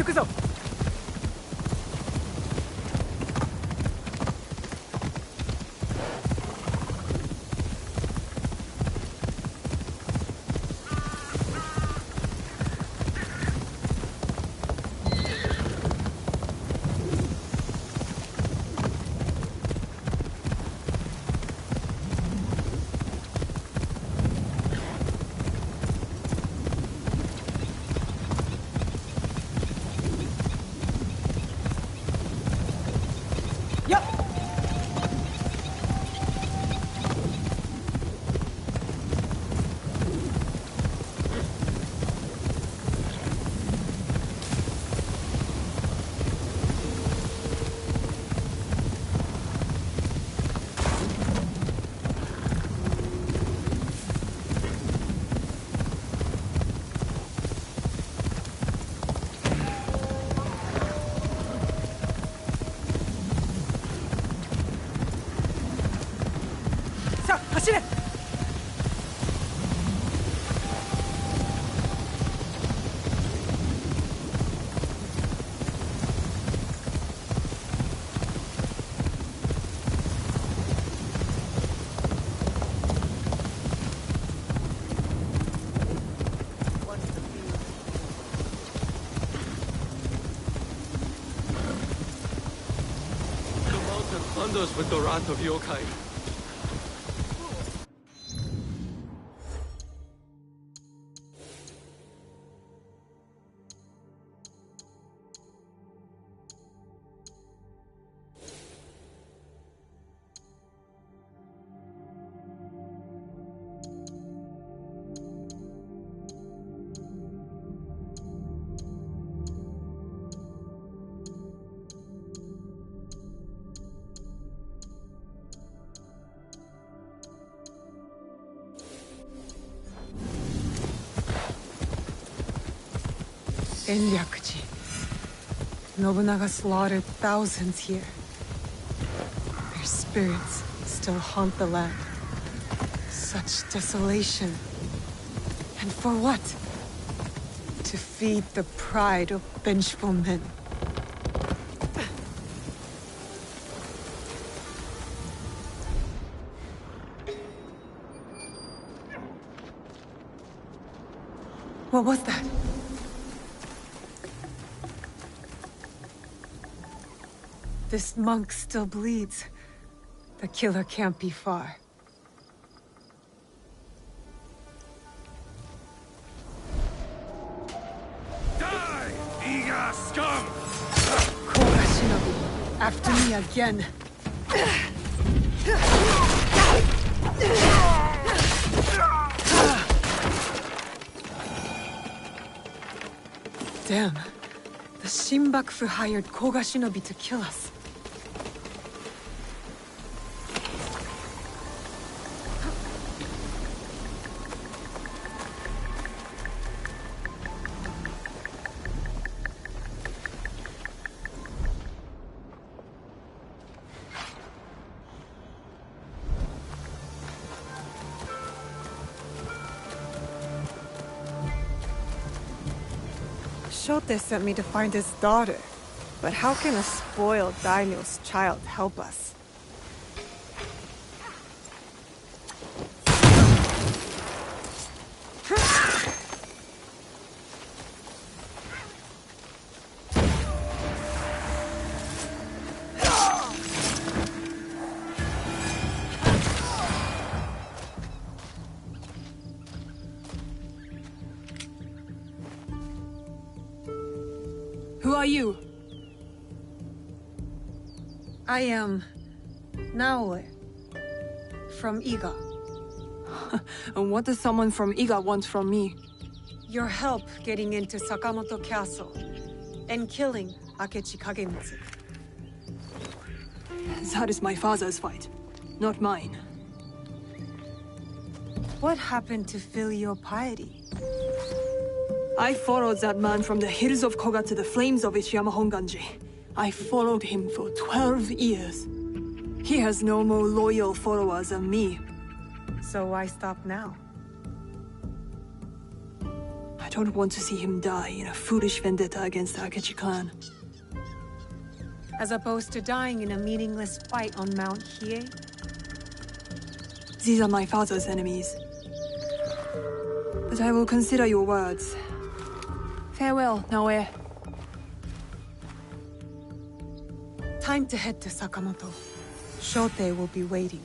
くぞ。走れ。The mountain thunders with the wrath of yokai. Enryakuji. Nobunaga slaughtered thousands here. Their spirits still haunt the land. Such desolation. And for what? To feed the pride of vengeful men. What was that? This monk still bleeds. The killer can't be far. Die, Iga scum! Koga Shinobi, after me again. Damn. The Shinbakufu hired Koga Shinobi to kill us. Shote sent me to find his daughter. But how can a spoiled daimyo's child help us? Who are you? I am Naoe from Iga. And what does someone from Iga want from me? Your help getting into Sakamoto Castle and killing Akechi Kagemitsu. That is my father's fight, not mine. What happened to filial piety? I followed that man from the hills of Koga to the flames of Ichiyama Honganji. I followed him for 12 years. He has no more loyal followers than me. So why stop now? I I don't want to see him die in a foolish vendetta against the Akechi clan. As opposed to dying in a meaningless fight on Mount Hiei? These are my father's enemies. But I will consider your words. Farewell, Naoe. Time to head to Sakamoto. Shote will be waiting.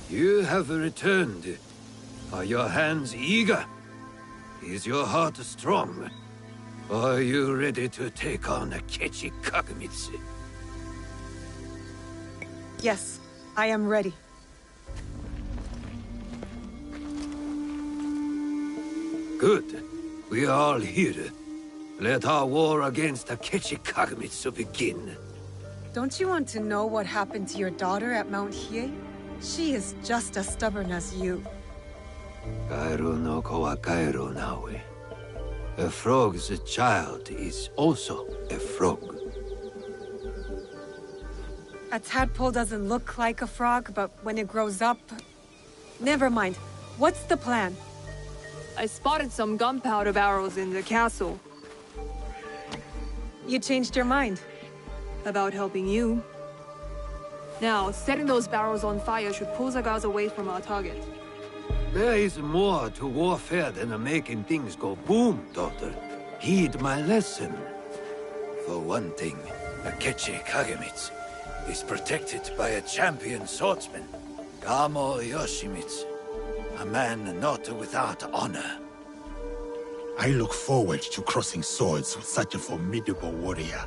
You have returned. Are your hands eager? Is your heart strong? Are you ready to take on Akechi Kagamitsu? Yes, I am ready. Good. We are all here. Let our war against Akechi Kagamitsu begin. Don't you want to know what happened to your daughter at Mount Hiei? She is just as stubborn as you. Kairo no ko wa Kairo nawe. A frog's child is also a frog. A tadpole doesn't look like a frog, but when it grows up... Never mind. What's the plan? I spotted some gunpowder barrels in the castle. You changed your mind. About helping you. Now, setting those barrels on fire should pull the guards away from our target. There is more to warfare than making things go boom, daughter. Heed my lesson. For one thing, Akechi Kagamitsu is protected by a champion swordsman, Gamo Yoshimitsu, a man not without honor. I look forward to crossing swords with such a formidable warrior.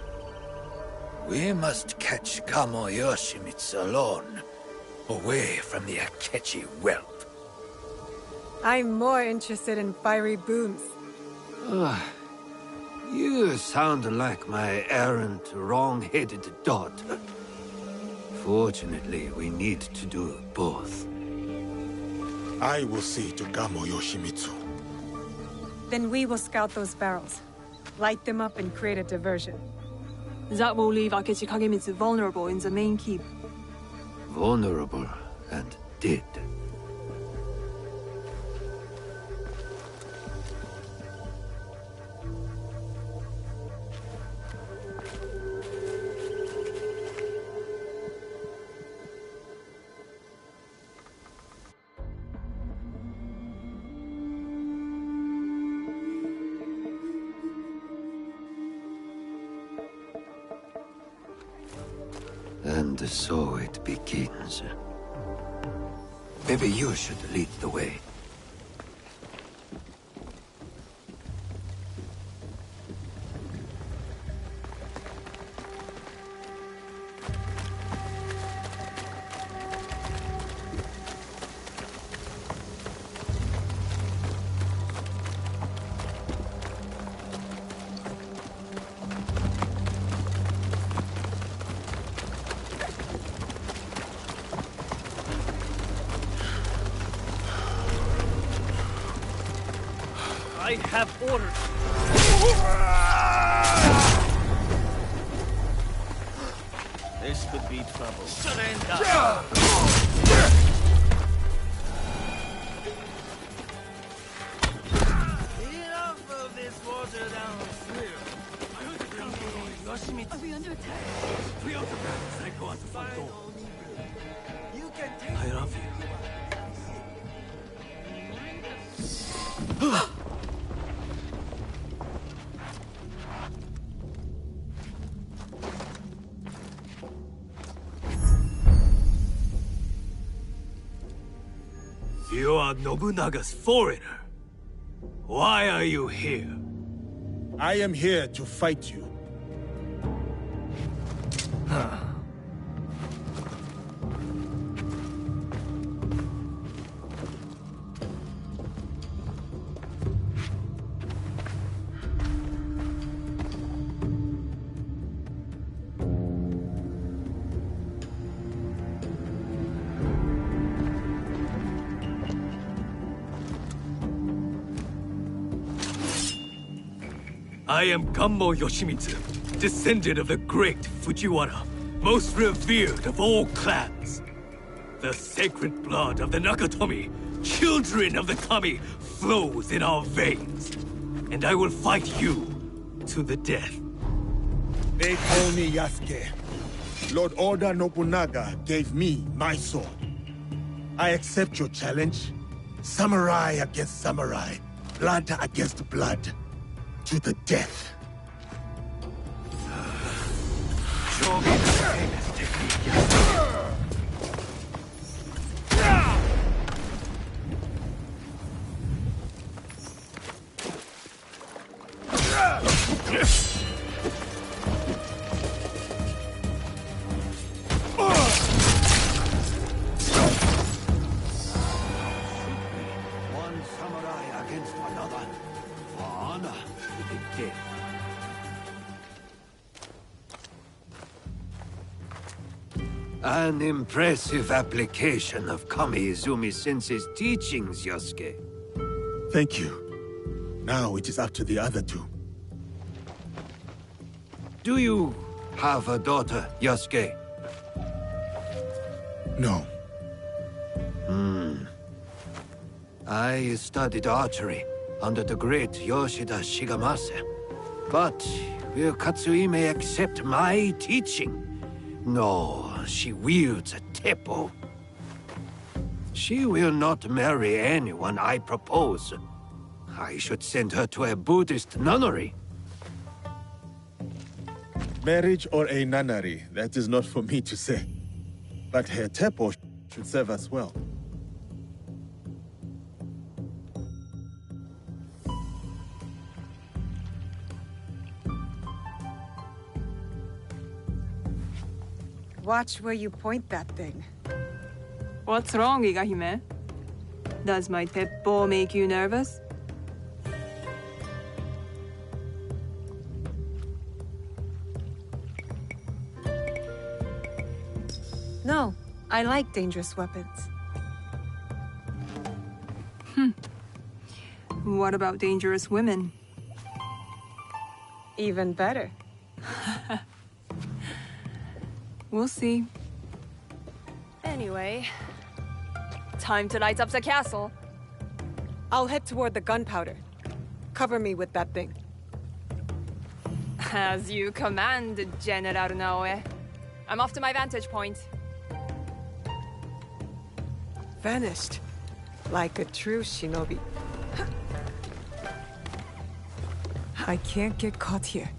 We must catch Gamo Yoshimitsu alone, away from the Akechi wealth. I'm more interested in fiery booms. You sound like my errant, wrong-headed daughter. Fortunately, we need to do both. I will see to Gamo Yoshimitsu. Then we will scout those barrels, light them up and create a diversion. That will leave Akechi Kagemitsu vulnerable in the main keep. Vulnerable and dead. And so it begins. Maybe you should lead the way. I have orders. This could be trouble. Surrender! Enough of this water down here. Are we under attack? You can take I love you. You are Nobunaga's foreigner. Why are you here? I am here to fight you. I am Gammo Yoshimitsu, descendant of the great Fujiwara, most revered of all clans. The sacred blood of the Nakatomi, children of the Kami, flows in our veins. And I will fight you to the death. They call me Yasuke. Lord Oda Nobunaga gave me my sword. I accept your challenge. Samurai against samurai. Blood against blood. To the death. Show me the famous technique. One samurai against another. For honor to the death. An impressive application of Kami Izumi-sensei's teachings, Yosuke. Thank you. Now it is up to the other two. Do you have a daughter, Yosuke? No. I studied archery under the great Yoshida Shigemasa. But will Katsuhime accept my teaching? No, she wields a teppo. She will not marry anyone I propose. I should send her to a Buddhist nunnery. Marriage or a nunnery, that is not for me to say. But her teppo should serve us well. Watch where you point that thing. What's wrong, Igahime? Does my teppo make you nervous? No, I like dangerous weapons. What about dangerous women? Even better. We'll see. Anyway, time to light up the castle. I'll head toward the gunpowder. Cover me with that thing. As you command, General Naoe. I'm off to my vantage point. Vanished. Like a true shinobi. I can't get caught here.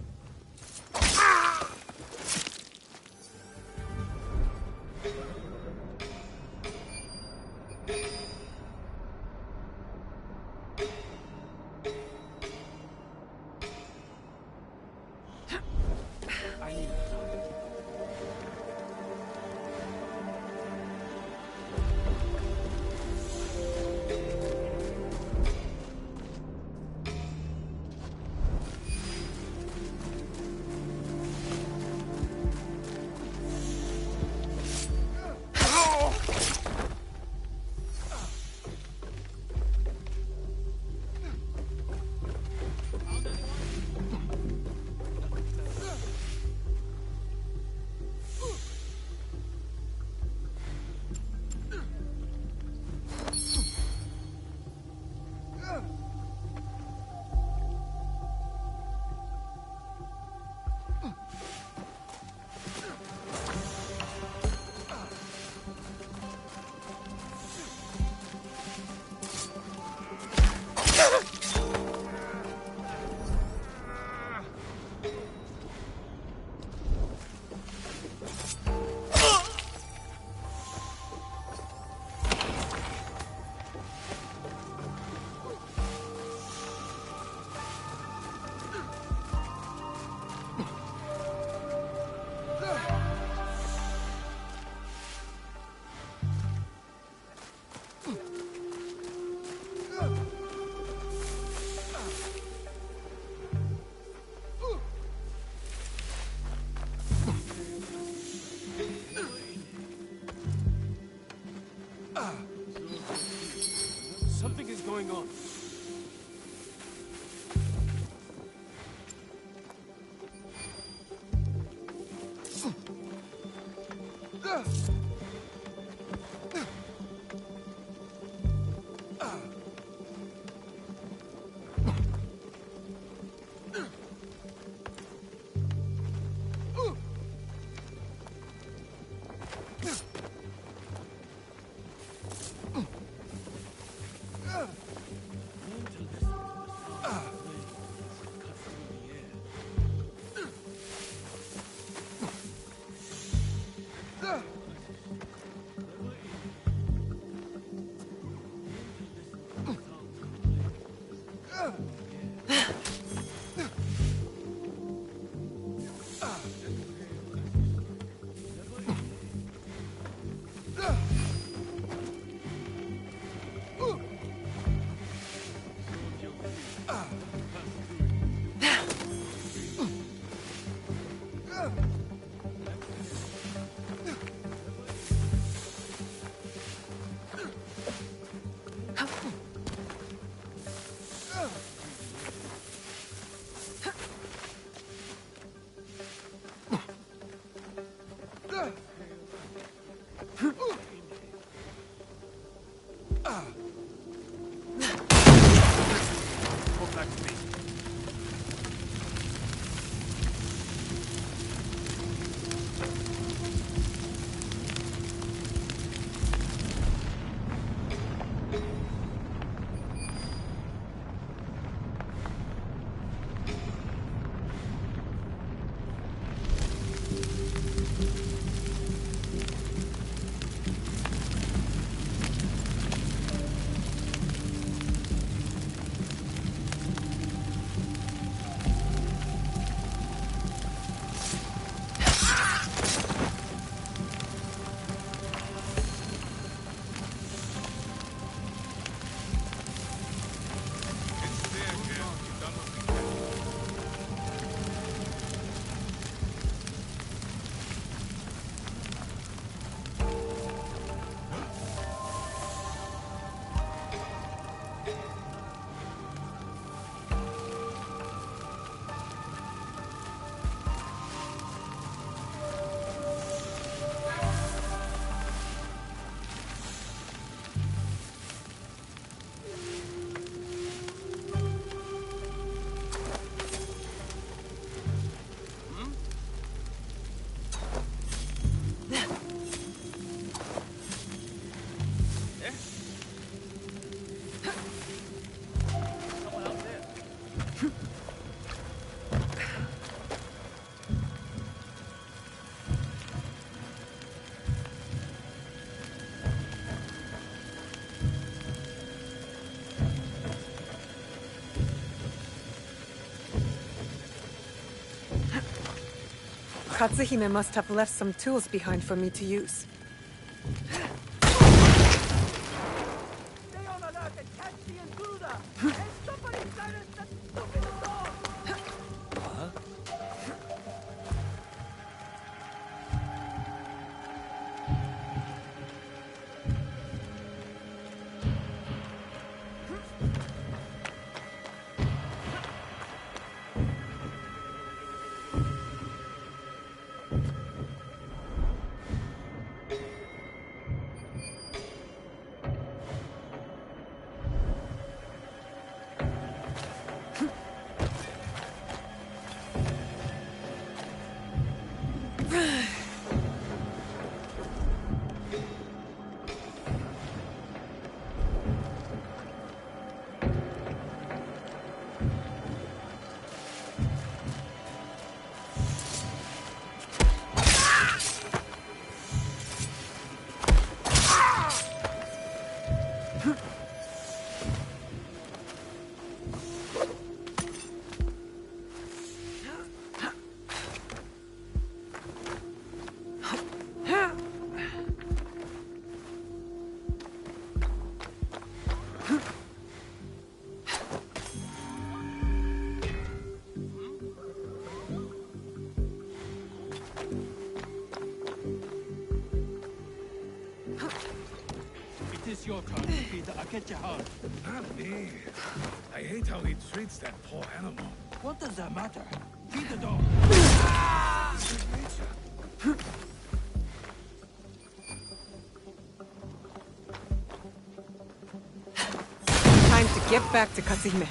Katsuhime must have left some tools behind for me to use. Stay on alert and catch the intruder! And somebody silence that stupid dog! It's your turn to feed the Akechi-han. Not me. I hate how he treats that poor animal. What does that matter? Feed the dog. Get back to Katsuhime.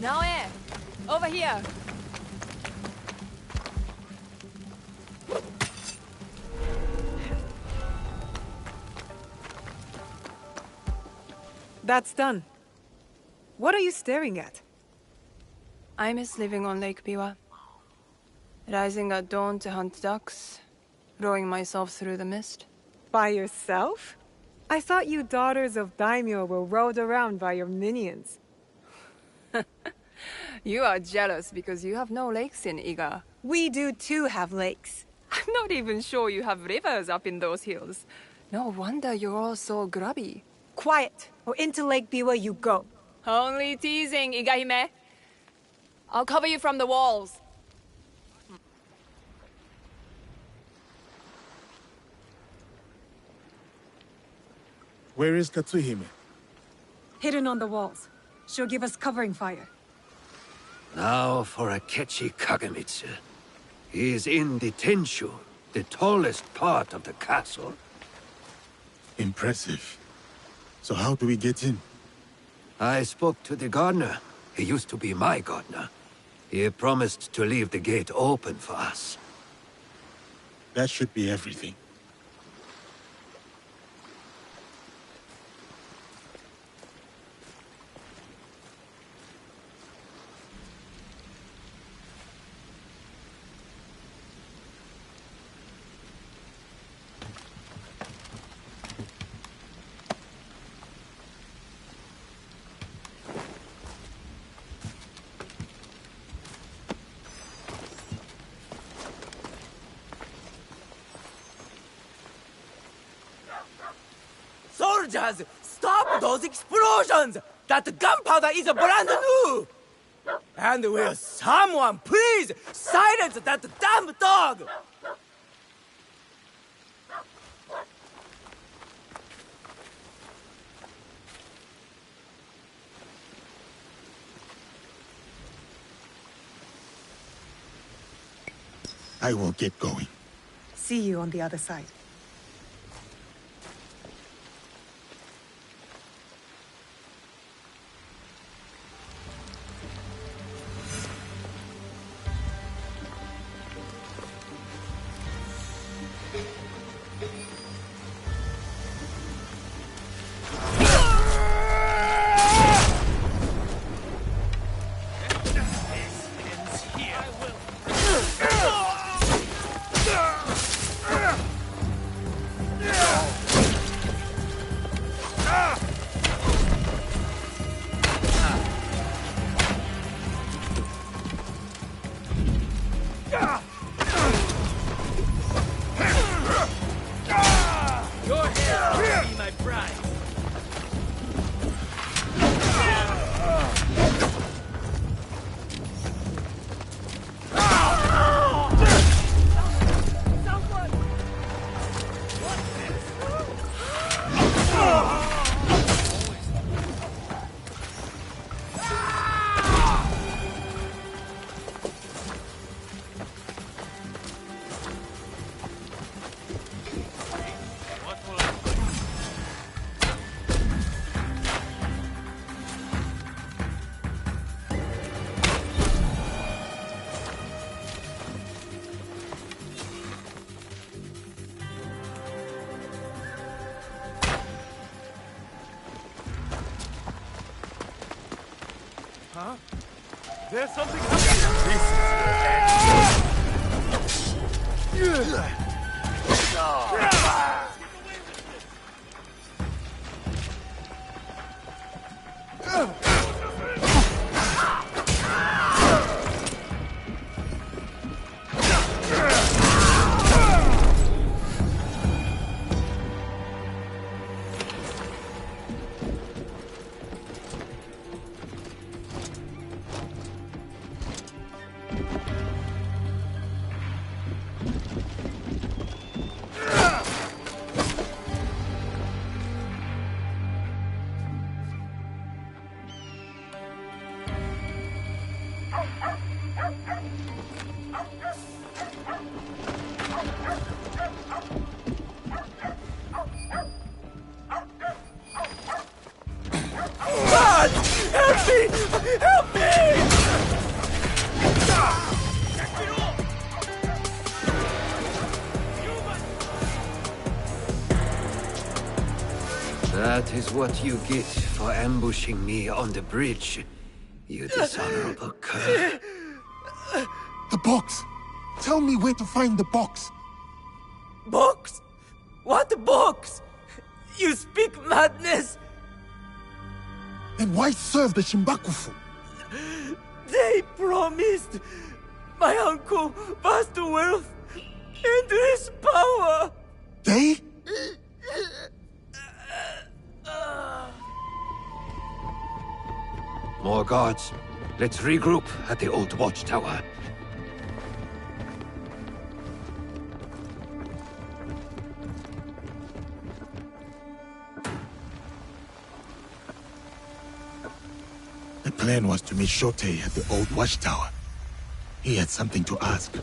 Naoe, over here. That's done. What are you staring at? I miss living on Lake Biwa. Rising at dawn to hunt ducks, rowing myself through the mist. By yourself? I thought you daughters of daimyo were rowed around by your minions. You are jealous because you have no lakes in Iga. We do too have lakes. I'm not even sure you have rivers up in those hills. No wonder you're all so grubby. Quiet, or into Lake Biwa you go. Only teasing, Igahime. I'll cover you from the walls. Where is Katsuhime? Hidden on the walls. She'll give us covering fire. Now for Akechi Kagemitsu. He is in the Tenshu, the tallest part of the castle. Impressive. So how do we get in? I spoke to the gardener. He used to be my gardener. He promised to leave the gate open for us. That should be everything. Soldiers, stop those explosions! That gunpowder is brand new! And will someone please silence that damn dog? I will get going. See you on the other side. There's something happening! That is what you get for ambushing me on the bridge, you dishonorable cur. The box! Tell me where to find the box! Box? What box? You speak madness! Then why serve the Shimbakufu? They promised my uncle vast wealth and his power! They? More guards. Let's regroup at the old watchtower. The plan was to meet Shote at the old watchtower. He had something to ask.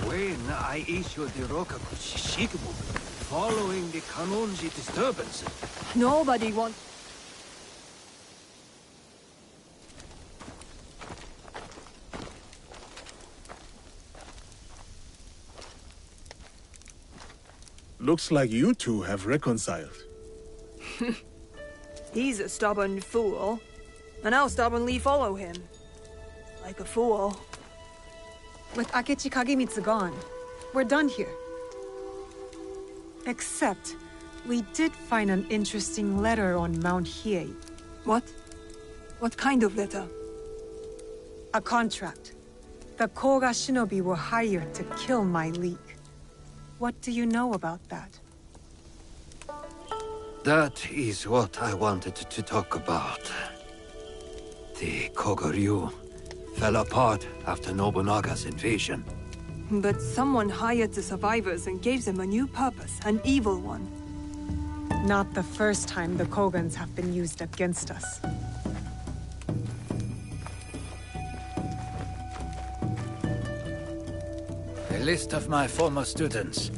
When I issued the Rokaku Shishikibu, following the Kanonji disturbance, Nobody wants... Looks like you two have reconciled. He's a stubborn fool, and I'll stubbornly follow him. Like a fool. With Akechi Kagemitsu gone, we're done here. Except, we did find an interesting letter on Mount Hiei. What? What kind of letter? A contract. The Koga shinobi were hired to kill my league. What do you know about that? that is what I wanted to talk about. The Kogoryu fell apart after Nobunaga's invasion. But someone hired the survivors and gave them a new purpose, an evil one. Not the first time the Kogans have been used against us. A list of my former students.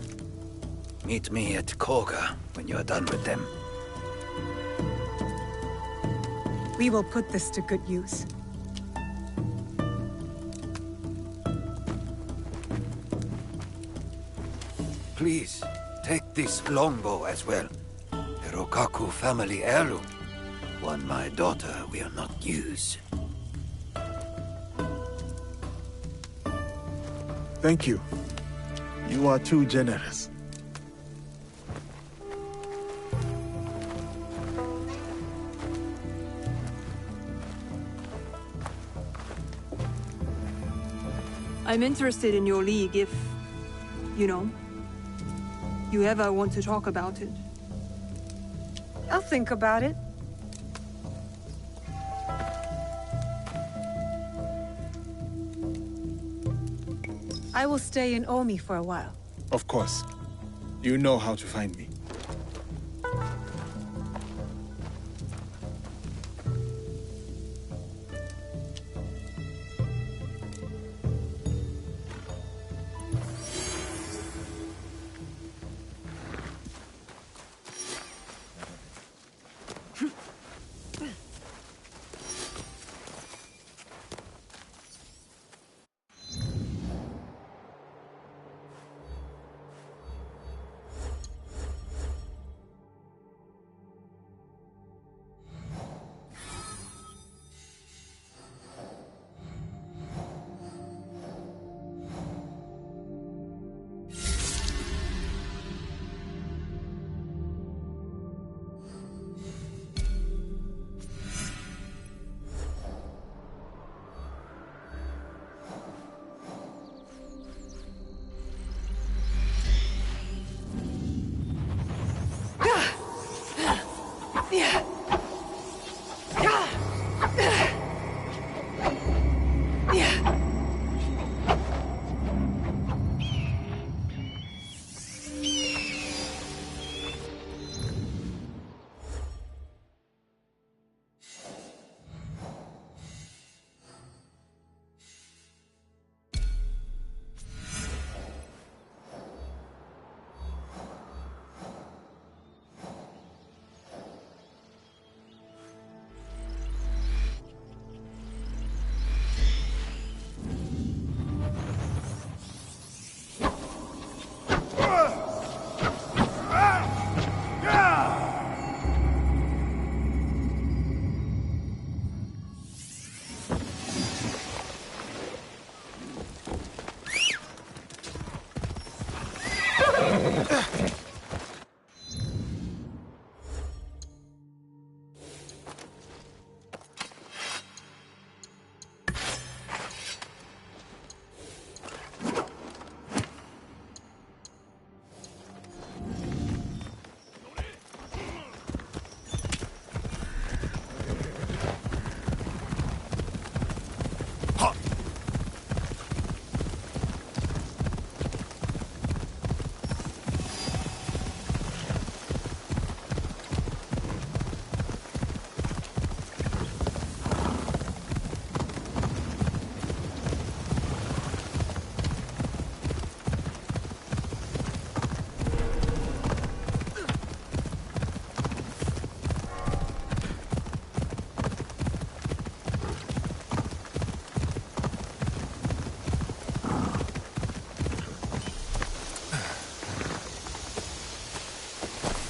Meet me at Koga when you're done with them. We will put this to good use. Please, take this longbow as well. The Rokaku family heirloom. One my daughter will not use. Thank you. You are too generous. I'm interested in your league if, you know, you ever want to talk about it. I'll think about it. I will stay in Omi for a while. Of course. You know how to find me.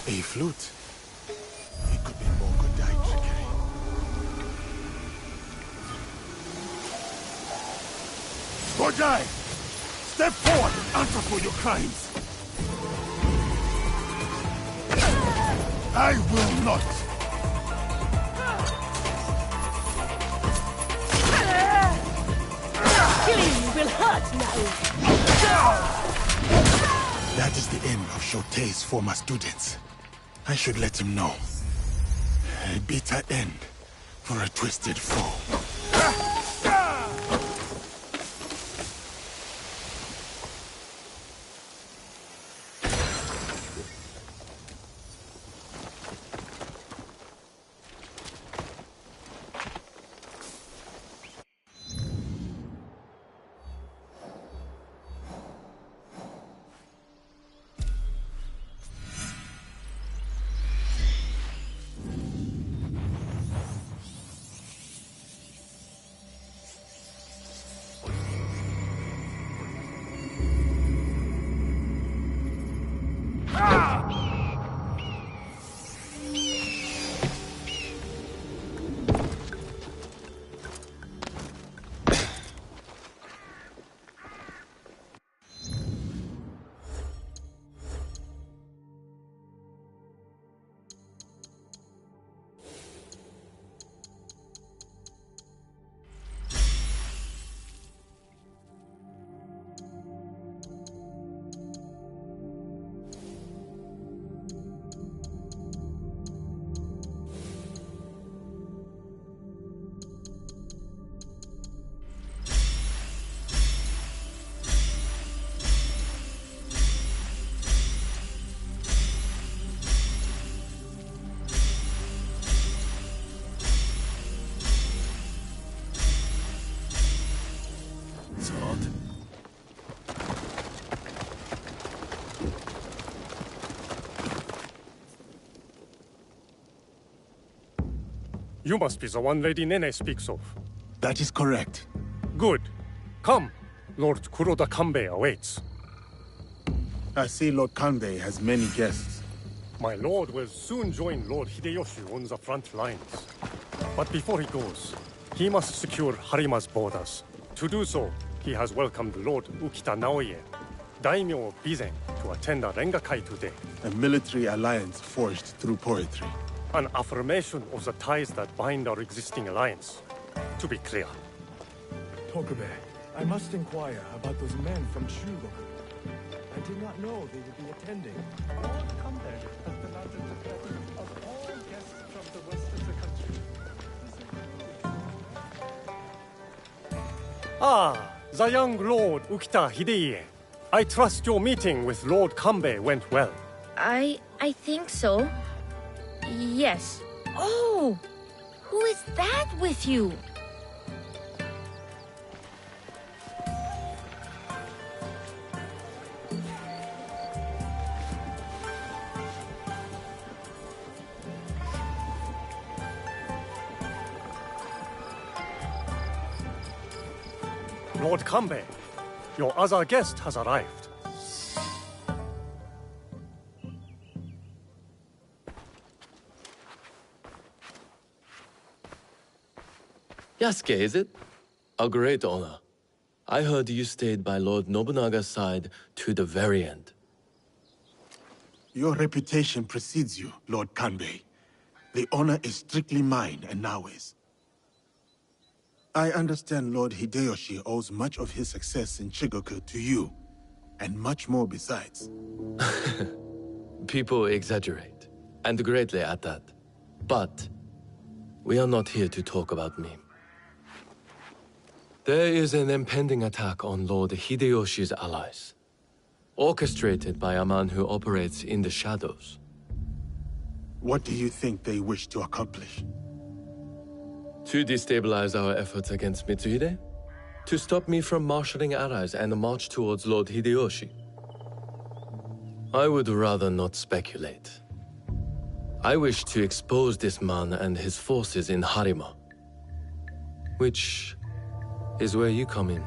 A flute. It could be Mokodai trickery. Kodai! Step forward and answer for your crimes! I will not! Killing you will hurt now! That is the end of Shotei's former students. I should let him know. A bitter end for a twisted foe. You must be the one Lady Nene speaks of. That is correct. Good. Come. Lord Kuroda Kanbei awaits. I see Lord Kanbei has many guests. My lord will soon join Lord Hideyoshi on the front lines. But before he goes, he must secure Harima's borders. To do so, he has welcomed Lord Ukita Naoye, daimyo of Bizen, to attend a Rengakai today. A military alliance forged through poetry. An affirmation of the ties that bind our existing alliance. To be clear. Tokube, I must inquire about those men from Shugo. I did not know they would be attending. Lord Kanbei has demanded the presence of all guests from the west of the country. Ah, the young Lord Ukita Hideye. I trust your meeting with Lord Kanbei went well. I think so. Yes. Oh! Who is that with you? Lord Kanbei, your other guest has arrived. Yasuke, is it? A great honor. I heard you stayed by Lord Nobunaga's side to the very end. Your reputation precedes you, Lord Kanbei. The honor is strictly mine and Naoe's. I understand Lord Hideyoshi owes much of his success in Shigoku to you, and much more besides. People exaggerate, and greatly at that. But we are not here to talk about me. There is an impending attack on Lord Hideyoshi's allies, orchestrated by a man who operates in the shadows. What do you think they wish to accomplish? To destabilize our efforts against Mitsuhide? To stop me from marshalling allies and march towards Lord Hideyoshi? I would rather not speculate. I wish to expose this man and his forces in Harima, which is where you come in.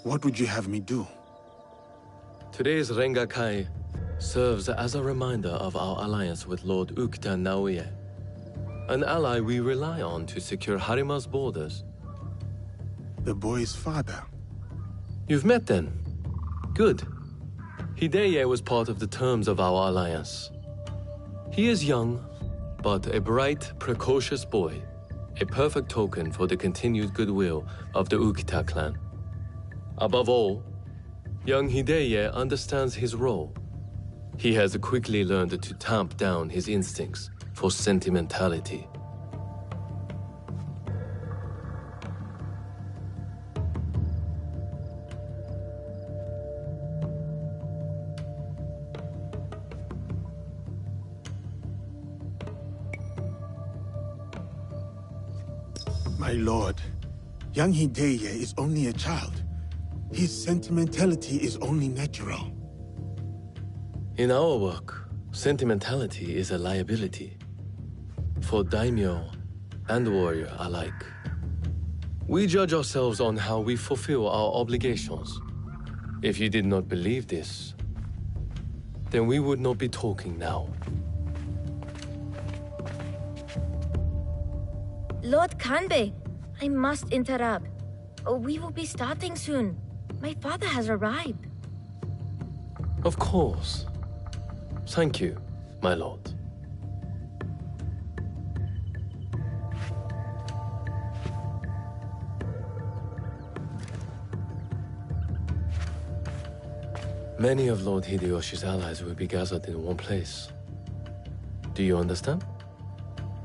What would you have me do? Today's Rengakai serves as a reminder of our alliance with Lord Ukita Naoye, an ally we rely on to secure Harima's borders. The boy's father. You've met then? Good. Hideye was part of the terms of our alliance. He is young, but a bright, precocious boy, a perfect token for the continued goodwill of the Ukita clan. Above all, young Hideye understands his role. He has quickly learned to tamp down his instincts for sentimentality. My lord, young Hideye is only a child. His sentimentality is only natural. In our work, sentimentality is a liability. For daimyo and warrior alike. We judge ourselves on how we fulfill our obligations. If you did not believe this, then we would not be talking now. Lord Kanbei, I must interrupt. We will be starting soon. My father has arrived. Of course. Thank you, my lord. Many of Lord Hideyoshi's allies will be gathered in one place. Do you understand?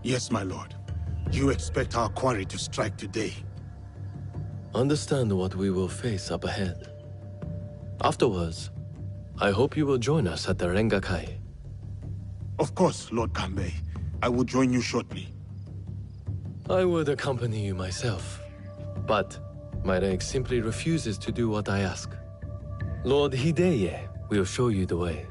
Yes, my lord. You expect our quarry to strike today. Understand what we will face up ahead. Afterwards, I hope you will join us at the Rengakai. Of course, Lord Kanbei. I will join you shortly. I would accompany you myself, but my rank simply refuses to do what I ask. Lord Hideye will show you the way.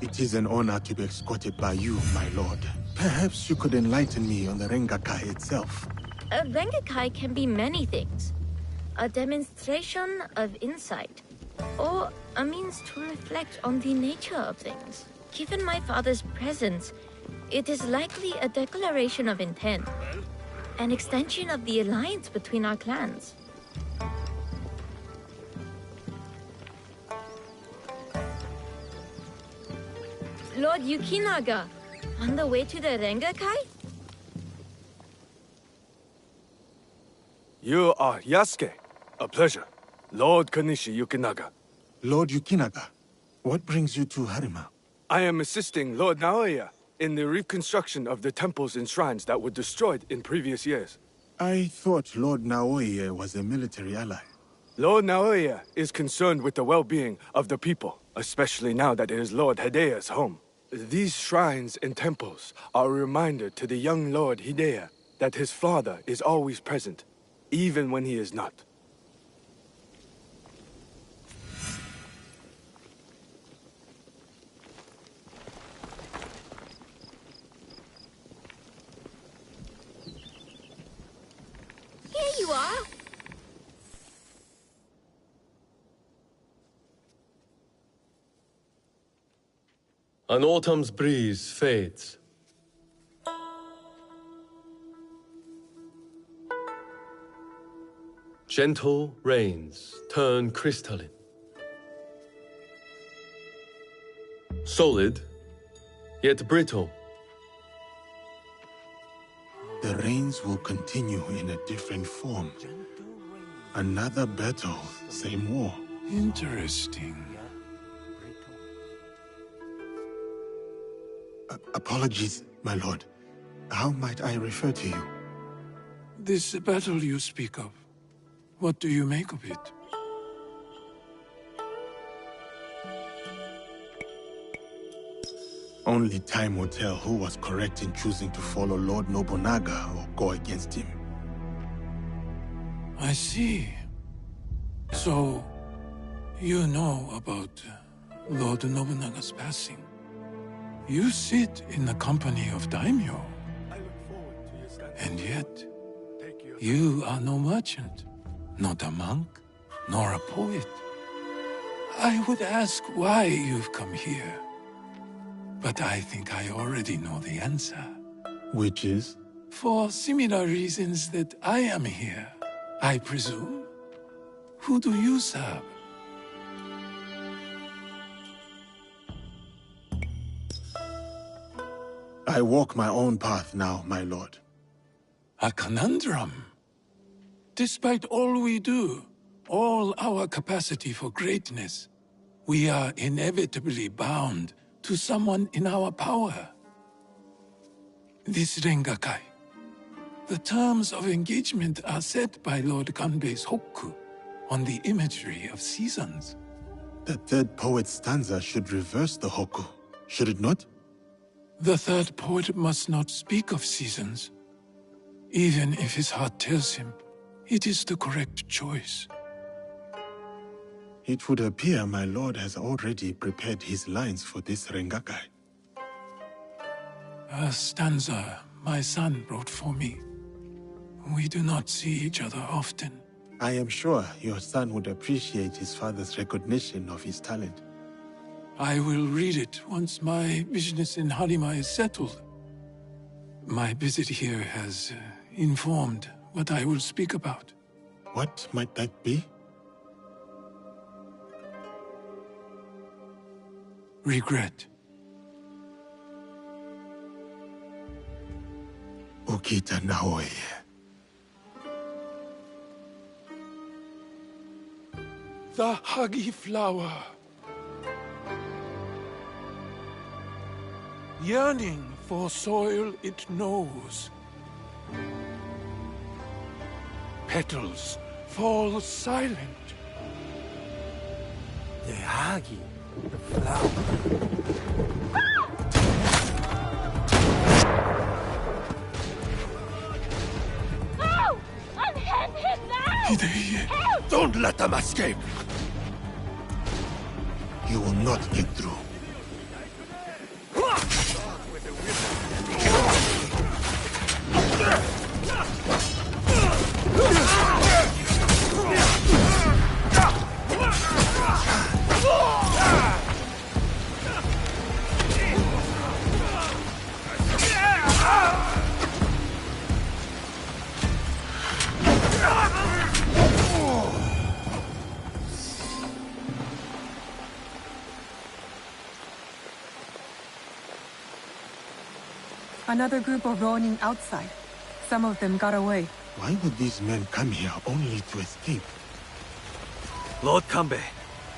It is an honor to be escorted by you, my lord. Perhaps you could enlighten me on the Rengakai itself. A Rengakai can be many things. A demonstration of insight, or a means to reflect on the nature of things. Given my father's presence, it is likely a declaration of intent, an extension of the alliance between our clans. Lord Yukinaga, on the way to the Rengakai? You are Yasuke. A pleasure. Lord Kanishi Yukinaga. Lord Yukinaga, what brings you to Harima? I am assisting Lord Naoya in the reconstruction of the temples and shrines that were destroyed in previous years. I thought Lord Naoya was a military ally. Lord Naoya is concerned with the well-being of the people, especially now that it is Lord Hideya's home. These shrines and temples are a reminder to the young Lord Hideya that his father is always present, even when he is not. Here you are! An autumn's breeze fades. Gentle rains turn crystalline. Solid, yet brittle. The rains will continue in a different form. Another battle, same war. Interesting. Apologies, my lord. How might I refer to you? This battle you speak of, what do you make of it? Only time will tell who was correct in choosing to follow Lord Nobunaga or go against him. I see. So, you know about Lord Nobunaga's passing. You sit in the company of daimyo. And yet, you are no merchant, not a monk, nor a poet. I would ask why you've come here. But I think I already know the answer. Which is? For similar reasons that I am here, I presume. Who do you serve? I walk my own path now, my lord. A conundrum. Despite all we do, all our capacity for greatness, we are inevitably bound to someone in our power. This Rengakai. The terms of engagement are set by Lord Kanbei's Hokku on the imagery of seasons. The third poet's stanza should reverse the Hokku, should it not? The third poet must not speak of seasons. Even if his heart tells him, it is the correct choice. It would appear my lord has already prepared his lines for this Rengakai. A stanza my son wrote for me. We do not see each other often. I am sure your son would appreciate his father's recognition of his talent. I will read it once my business in Harima is settled. My visit here has informed what I will speak about. What might that be? Regret. Ukita Naoya. The Hagi flower. Yearning for soil it knows. Petals fall silent. The Hagi. No! Unhand him now! Hidei, don't let them escape! You will not get through. Another group of Ronin outside. Some of them got away. Why would these men come here only to escape? Lord Kanbei,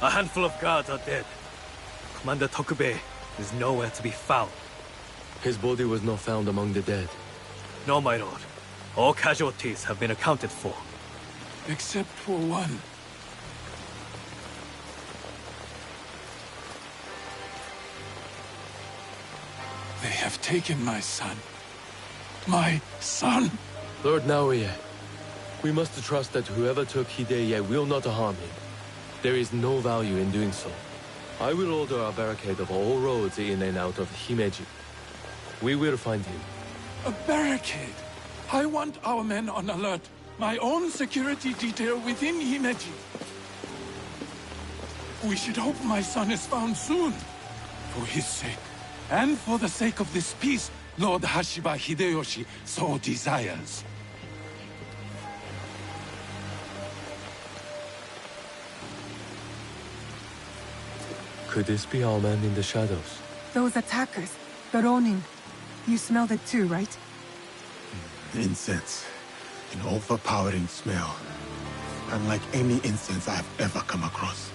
a handful of guards are dead. Commander Tokubei is nowhere to be found. His body was not found among the dead. No, my lord. All casualties have been accounted for. Except for one. They have taken my son. My son! Lord Naoya, we must trust that whoever took Hideye will not harm him. There is no value in doing so. I will order a barricade of all roads in and out of Himeji. We will find him. A barricade! I want our men on alert. My own security detail within Himeji. We should hope my son is found soon. For his sake. And for the sake of this peace, Lord Hashiba Hideyoshi so desires. Could this be our man in the shadows? Those attackers, the Ronin. You smelled it too, right? Incense. An overpowering smell. Unlike any incense I've ever come across.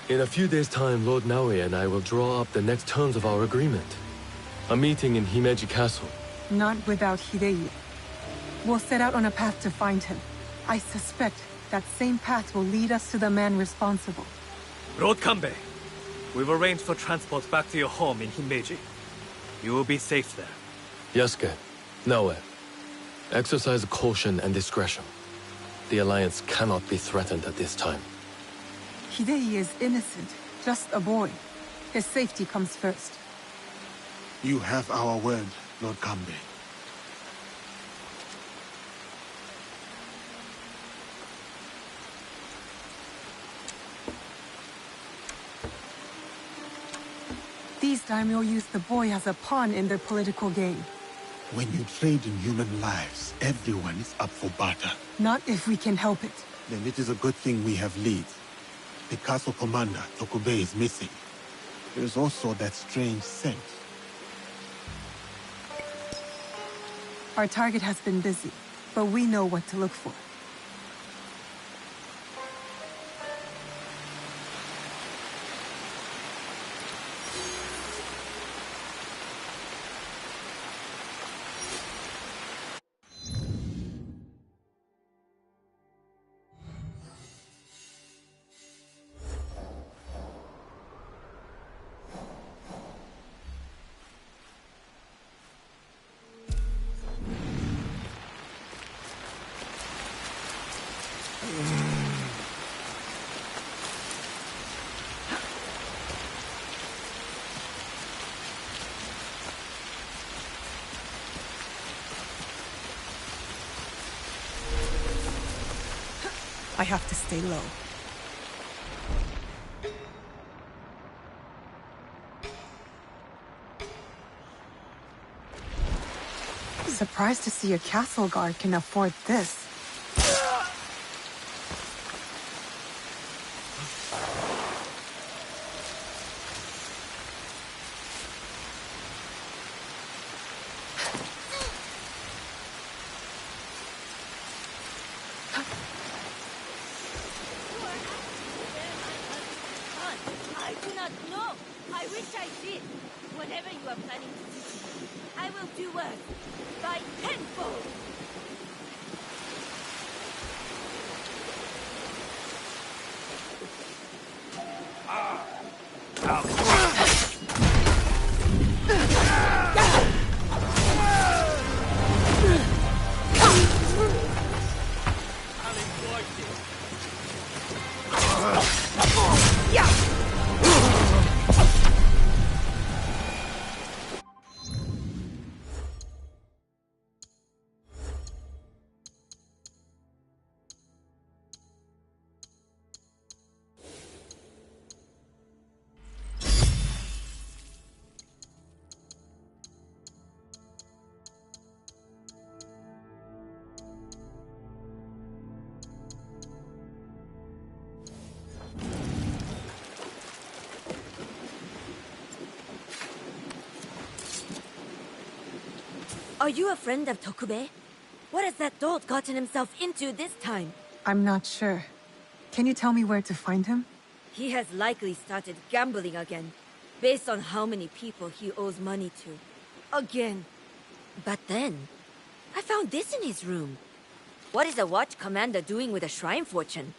In a few days' time, Lord Naoya and I will draw up the next terms of our agreement. A meeting in Himeji Castle. Not without Hidei. We'll set out on a path to find him. I suspect that same path will lead us to the man responsible. Lord Kanbei, we've arranged for transport back to your home in Himeji. You will be safe there. Yasuke, Naoya, exercise caution and discretion. The Alliance cannot be threatened at this time. Hidei is innocent, just a boy. His safety comes first. You have our word, Lord Kanbei. These daimyo use the boy as a pawn in their political game. When you trade in human lives, everyone is up for barter. Not if we can help it. Then it is a good thing we have leads. The castle commander, Tokubei, is missing. There is also that strange scent. Our target has been busy, but we know what to look for. I have to stay low. Surprised to see a castle guard can afford this. I do not know. I wish I did. Whatever you are planning to do, I will do worse. By tenfold. Are you a friend of Tokube? What has that dolt gotten himself into this time? I'm not sure. Can you tell me where to find him? He has likely started gambling again, based on how many people he owes money to. Again. But then, I found this in his room. What is a watch commander doing with a shrine fortune?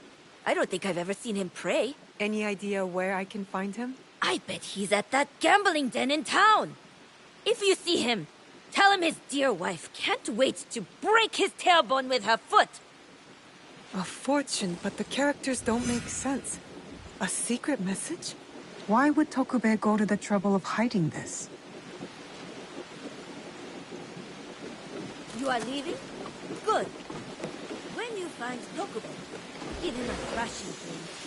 I don't think I've ever seen him pray. Any idea where I can find him? I bet he's at that gambling den in town. If you see him, tell him his dear wife can't wait to break his tailbone with her foot. A fortune, but the characters don't make sense. A secret message? Why would Tokube go to the trouble of hiding this? You are leaving? Good. When you find Tokube, give him a thrashing, please.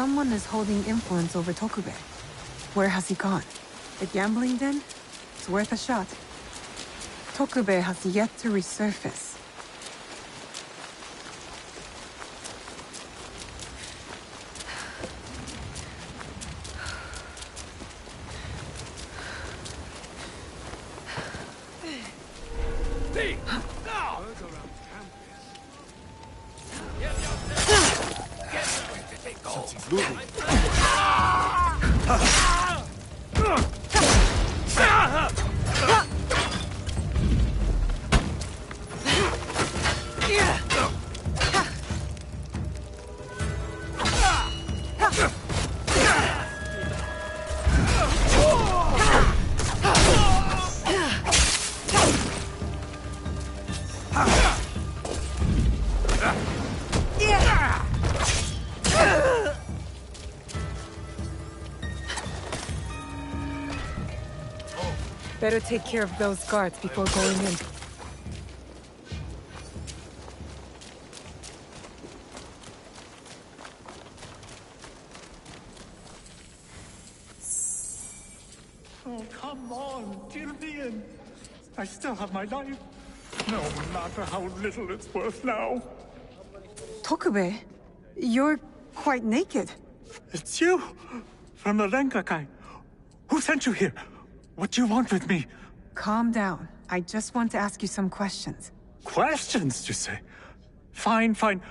Someone is holding influence over Tokube. Where has he gone? The gambling den? It's worth a shot. Tokube has yet to resurface. Better take care of those guards before going in. Oh, come on, kill me in. I still have my life. No matter how little it's worth now. Tokube, you're quite naked. It's you, from the Renkakai. Who sent you here? What do you want with me? Calm down. I just want to ask you some questions. Questions, you say? Fine, fine.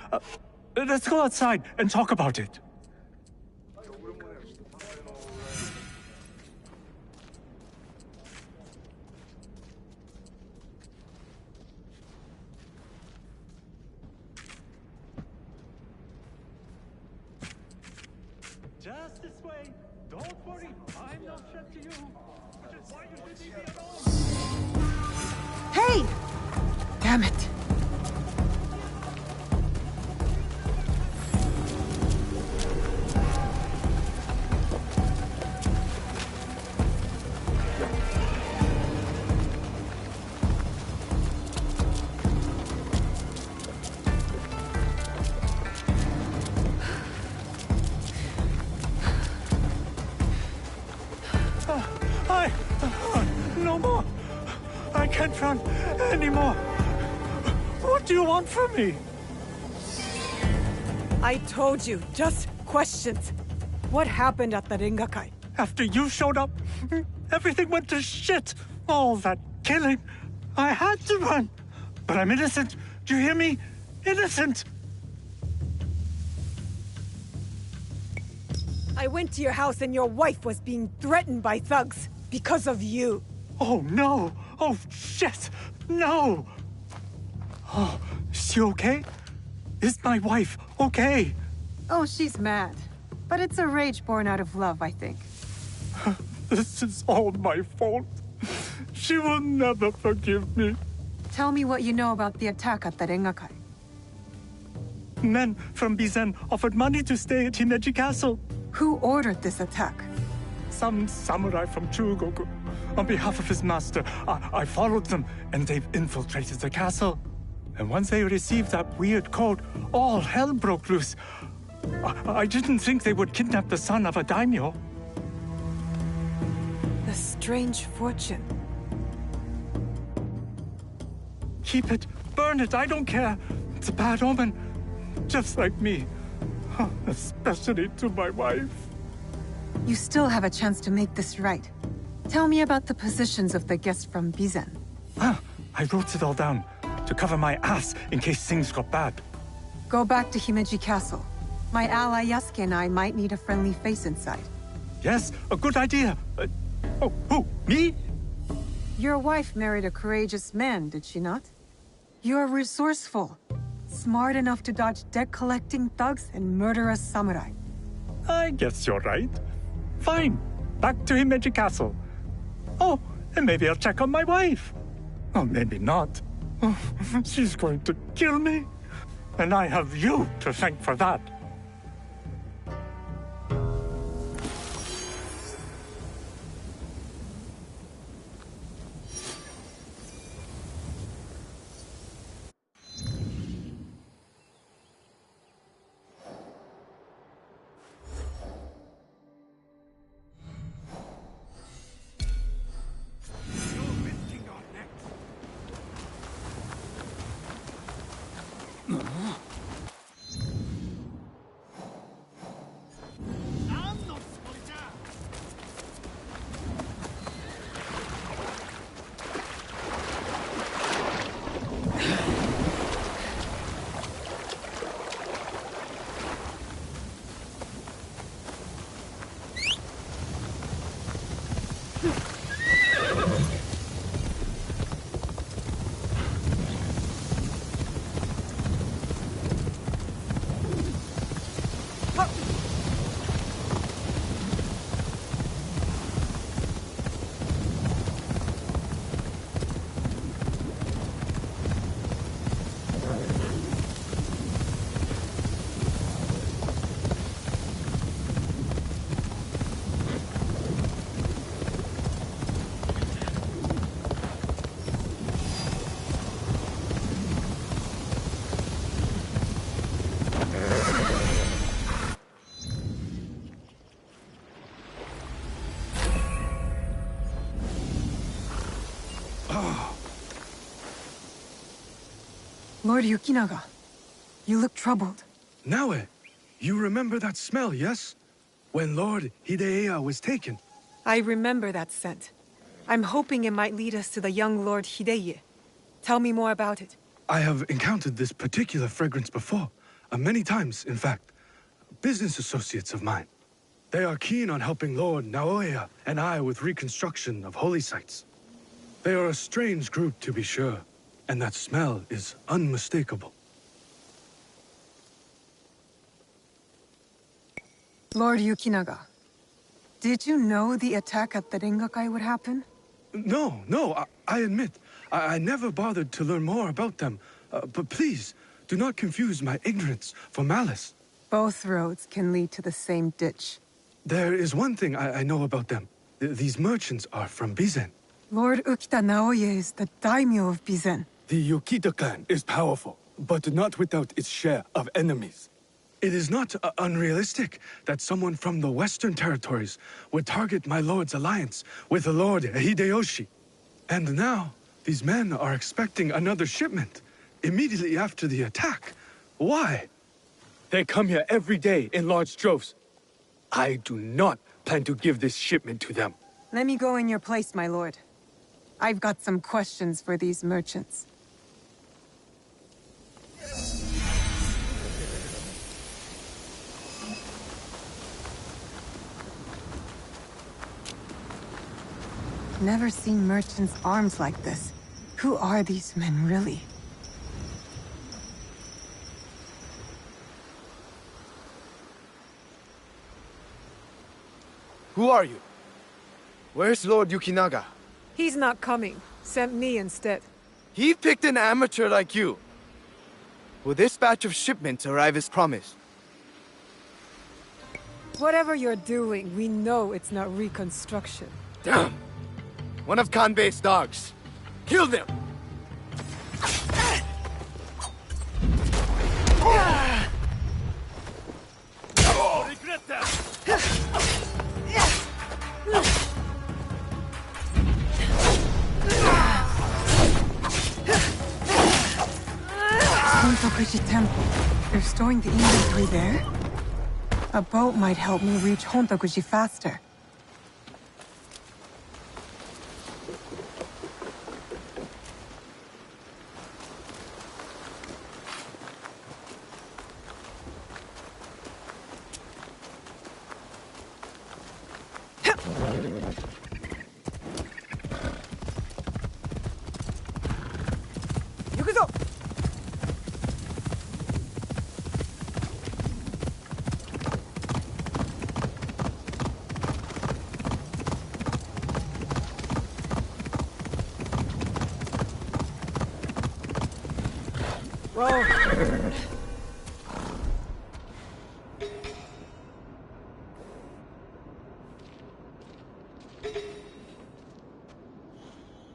Let's go outside and talk about it. Just this way. Don't worry, I'm not sent to you. Which is why you should leave me alone. Hey! Damn it. No more. I can't run anymore. What do you want from me? I told you, just questions. What happened at the Rengakai? After you showed up, everything went to shit. All that killing. I had to run. But I'm innocent. Do you hear me? Innocent. I went to your house and your wife was being threatened by thugs because of you. Oh, no! Oh, shit! No! Oh, is she okay? Is my wife okay? Oh, she's mad. But it's a rage born out of love, I think. This is all my fault. She will never forgive me. Tell me what you know about the attack at the Rengakai. Men from Bizen offered money to stay at Himeji Castle. Who ordered this attack? Some samurai from Chugoku. On behalf of his master, I followed them, and they've infiltrated the castle. And once they received that weird code, all hell broke loose. I didn't think they would kidnap the son of a daimyo. The strange fortune. Keep it, burn it, I don't care. It's a bad omen, just like me. Especially to my wife. You still have a chance to make this right. Tell me about the positions of the guests from Bizen. I wrote it all down, to cover my ass in case things got bad. Go back to Himeji Castle. My ally Yasuke and I might need a friendly face inside. Yes, a good idea. Oh, who? Me? Your wife married a courageous man, did she not? You're resourceful. Smart enough to dodge debt-collecting thugs and murderous samurai. I guess you're right. Fine. Back to Himeji Castle. Oh, and maybe I'll check on my wife. Or maybe not. Oh, she's going to kill me. And I have you to thank for that. Lord Yukinaga, you look troubled. Naoe, you remember that smell, yes? When Lord Hideya was taken. I remember that scent. I'm hoping it might lead us to the young Lord Hideye. Tell me more about it. I have encountered this particular fragrance before. Many times, in fact. Business associates of mine. They are keen on helping Lord Naoya and I with reconstruction of holy sites. They are a strange group, to be sure, and that smell is unmistakable. Lord Yukinaga, did you know the attack at the Rengakai would happen? No, I admit, I never bothered to learn more about them. But please, do not confuse my ignorance for malice. Both roads can lead to the same ditch. There is one thing I know about them. These merchants are from Bizen. Lord Ukita Naoye is the daimyo of Bizen. The Yukita clan is powerful, but not without its share of enemies. It is not unrealistic that someone from the Western territories would target my lord's alliance with the Lord Hideyoshi. And now, these men are expecting another shipment immediately after the attack. Why? They come here every day in large droves. I do not plan to give this shipment to them. Let me go in your place, my lord. I've got some questions for these merchants. Never seen merchants' arms like this. Who are these men, really? Who are you? Where's Lord Yukinaga? He's not coming. Sent me instead. He picked an amateur like you. Will this batch of shipments arrive as promised? Whatever you're doing, we know it's not reconstruction. Damn! One of Kanbei's dogs. Kill them! Regret that! Hontokuji Temple. They're storing the inventory there? A boat might help me reach Hontokuji faster.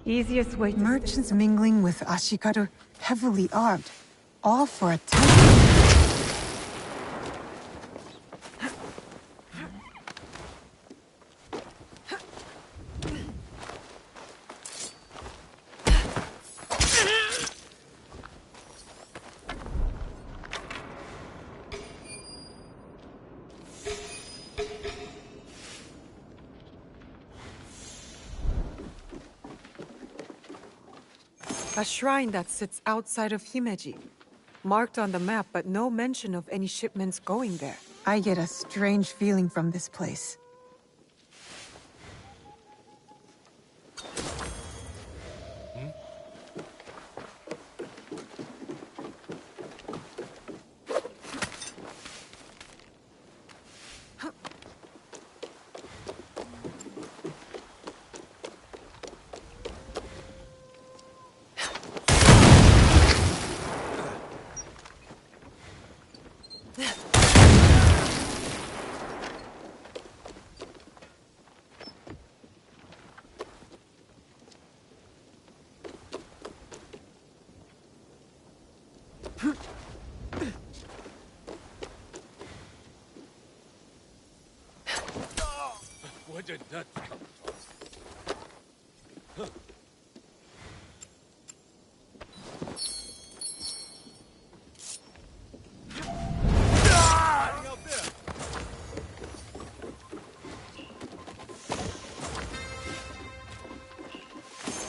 Easiest way to Merchants mingling with Ashikaru, heavily armed. All for a temple. A shrine that sits outside of Himeji. Marked on the map, but no mention of any shipments going there. I get a strange feeling from this place. Where did that come from?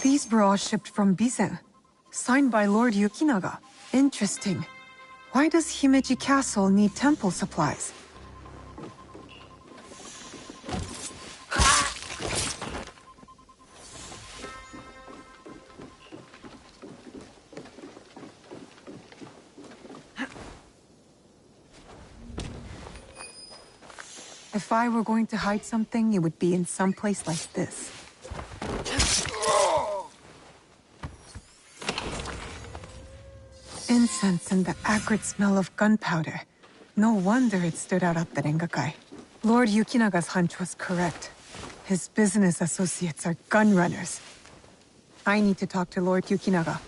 These were all shipped from Bizen. Signed by Lord Yukinaga. Interesting. Why does Himeji Castle need temple supplies? If I were going to hide something, it would be in some place like this. Incense and the acrid smell of gunpowder. No wonder it stood out at the Rengakai. Lord Yukinaga's hunch was correct. His business associates are gun runners. I need to talk to Lord Yukinaga.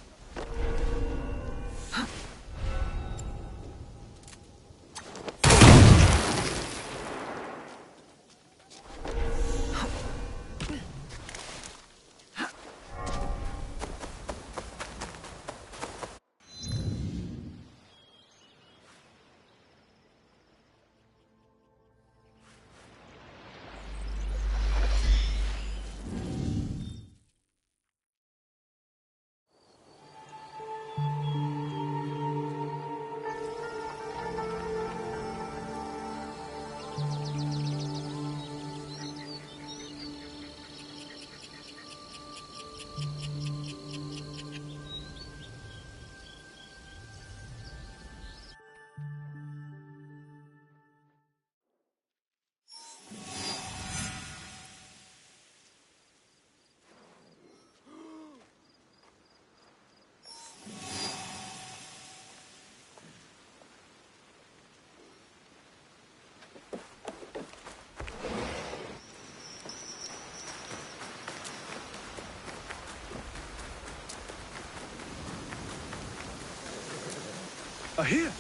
Here.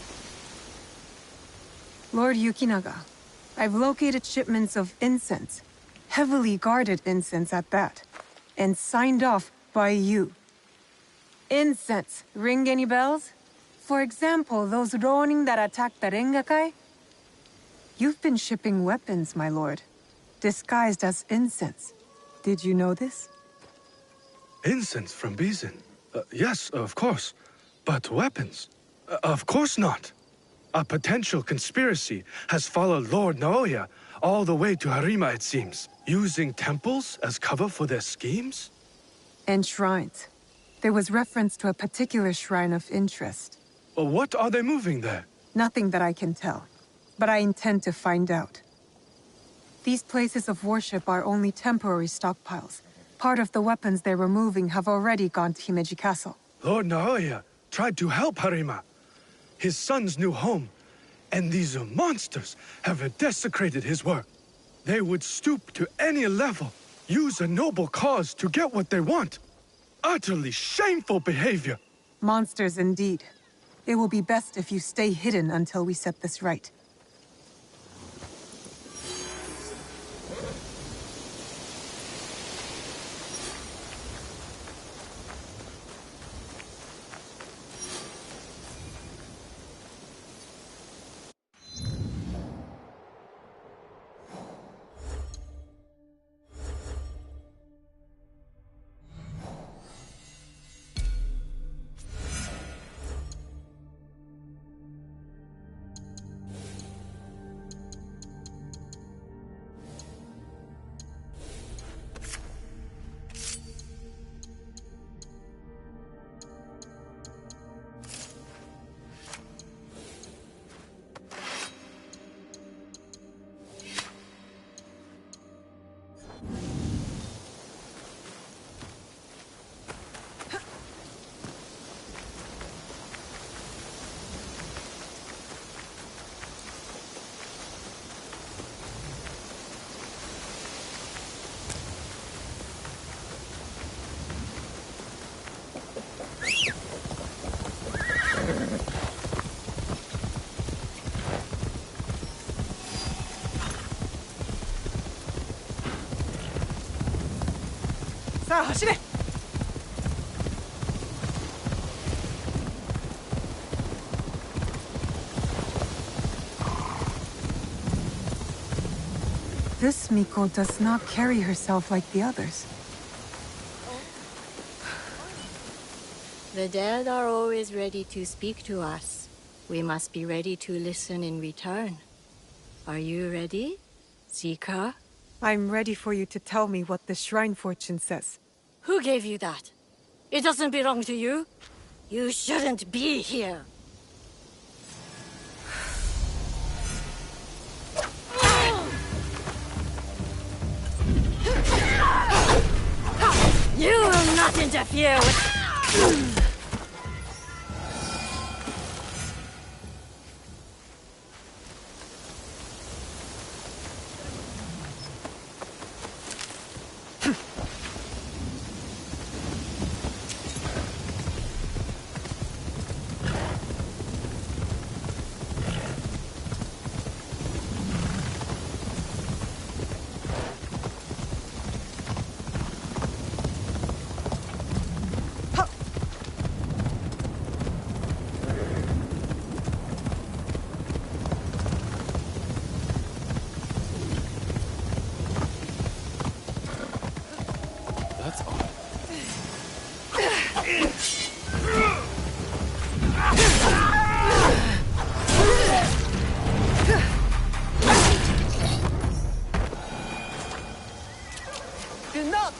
Lord Yukinaga, I've located shipments of incense, heavily guarded incense at that, and signed off by you. Incense, ring any bells? For example, those Ronin that attacked the Rengakai? You've been shipping weapons, my lord, disguised as incense. Did you know this? Incense from Bizin? Yes, of course. But weapons? Of course not. A potential conspiracy has followed Lord Naoya all the way to Harima, it seems, using temples as cover for their schemes? And shrines. There was reference to a particular shrine of interest. What are they moving there? Nothing that I can tell, but I intend to find out. These places of worship are only temporary stockpiles. Part of the weapons they're removing have already gone to Himeji Castle. Lord Naoya tried to help Harima, his son's new home, and these monsters have desecrated his work. They would stoop to any level, use a noble cause to get what they want. Utterly shameful behavior. Monsters indeed. It will be best if you stay hidden until we set this right. This Miko does not carry herself like the others. The dead are always ready to speak to us. We must be ready to listen in return. Are you ready, Zika? I'm ready for you to tell me what the shrine fortune says. Who gave you that? It doesn't belong to you. You shouldn't be here. You will not interfere with...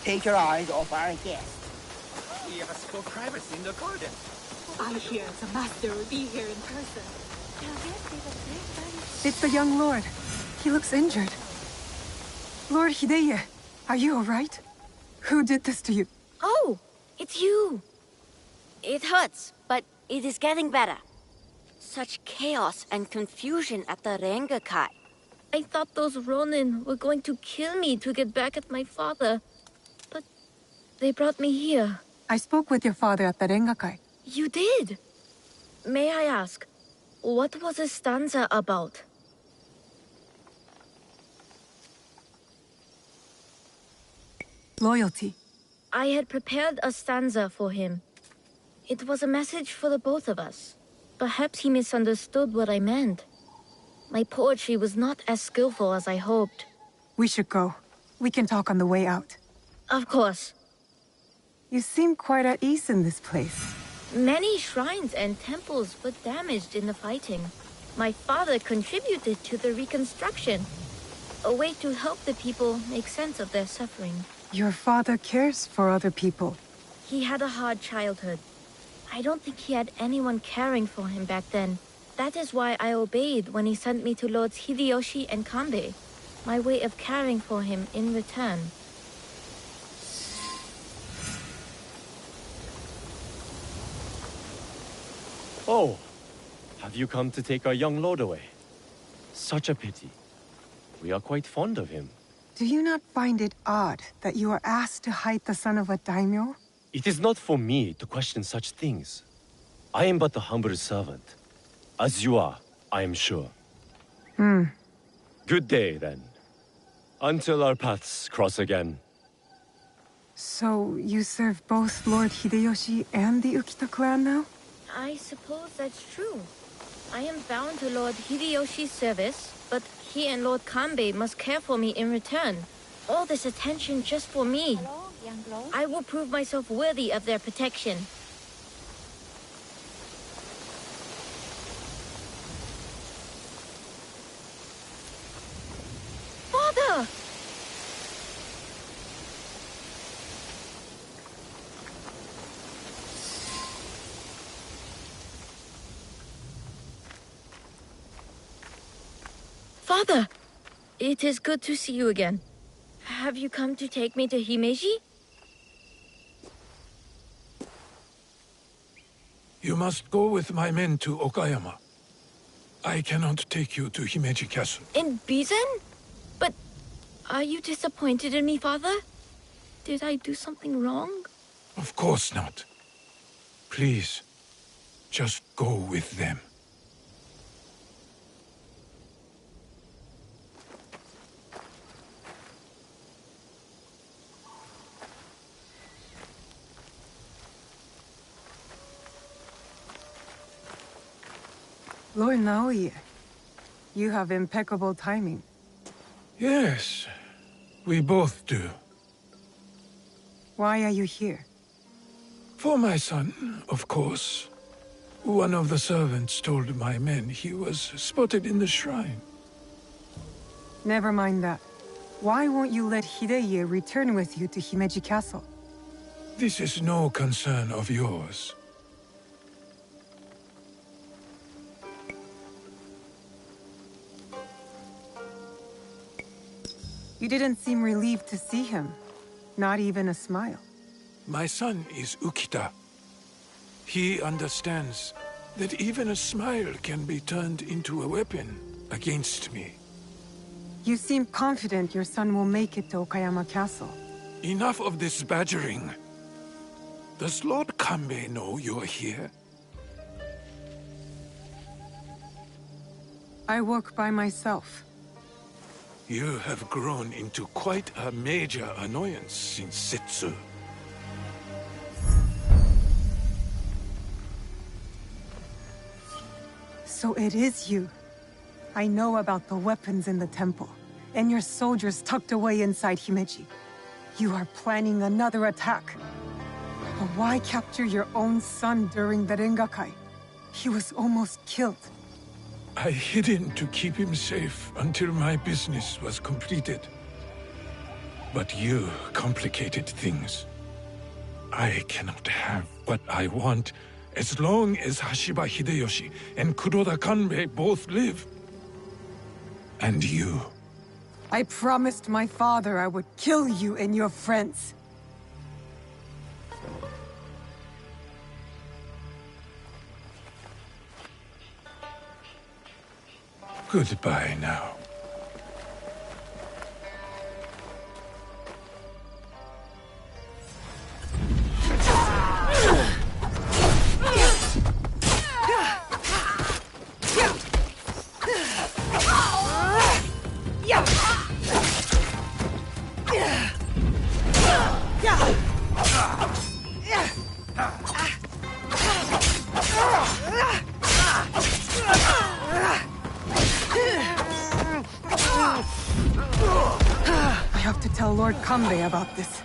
Take your eyes off our guest. We asked for privacy in the garden. I hear the master will be here in person. It's the young lord. He looks injured. Lord Hideye, are you all right? Who did this to you? Oh, it's you. It hurts, but it is getting better. Such chaos and confusion at the Rengakai. I thought those Ronin were going to kill me to get back at my father. But they brought me here. I spoke with your father at the Rengakai. You did? May I ask, What was the stanza about? Loyalty. I had prepared a stanza for him. It was a message for the both of us. Perhaps he misunderstood what I meant. My poetry was not as skillful as I hoped. We should go. We can talk on the way out. Of course. You seem quite at ease in this place. Many shrines and temples were damaged in the fighting. My father contributed to the reconstruction. A way to help the people make sense of their suffering. Your father cares for other people. He had a hard childhood. I don't think he had anyone caring for him back then. That is why I obeyed when he sent me to Lords Hideyoshi and Kanbei. My way of caring for him in return. Oh, have you come to take our young lord away? Such a pity. We are quite fond of him. Do you not find it odd that you are asked to hide the son of a daimyo? It is not for me to question such things. I am but a humble servant. As you are, I am sure. Good day, then. Until our paths cross again. So, you serve both Lord Hideyoshi and the Ukita clan now? I suppose that's true. I am bound to Lord Hideyoshi's service, but he and Lord Kanbei must care for me in return. All this attention just for me. I will prove myself worthy of their protection. Father! Father! It is good to see you again. Have you come to take me to Himeji? You must go with my men to Okayama. I cannot take you to Himeji Castle. In Bizen? But are you disappointed in me, Father? Did I do something wrong? Of course not. Please, just go with them. Lord Naoya, you have impeccable timing. Yes, we both do. Why are you here? For my son, of course. One of the servants told my men he was spotted in the shrine. Never mind that. Why won't you let Hideye return with you to Himeji Castle? This is no concern of yours. You didn't seem relieved to see him. Not even a smile. My son is Ukita. He understands that even a smile can be turned into a weapon against me. You seem confident your son will make it to Okayama Castle. Enough of this badgering. Does Lord Kanbei know you're here? I work by myself. You have grown into quite a major annoyance since Setsu. So it is you. I know about the weapons in the temple, and your soldiers tucked away inside Himeji. You are planning another attack. But why capture your own son during the Rengakai? He was almost killed. I hid him to keep him safe until my business was completed. But you complicated things. I cannot have what I want as long as Hashiba Hideyoshi and Kuroda Kanbei both live. And you. I promised my father I would kill you and your friends. Goodbye now. have to tell Lord Kanbei about this.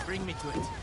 Bring me to it.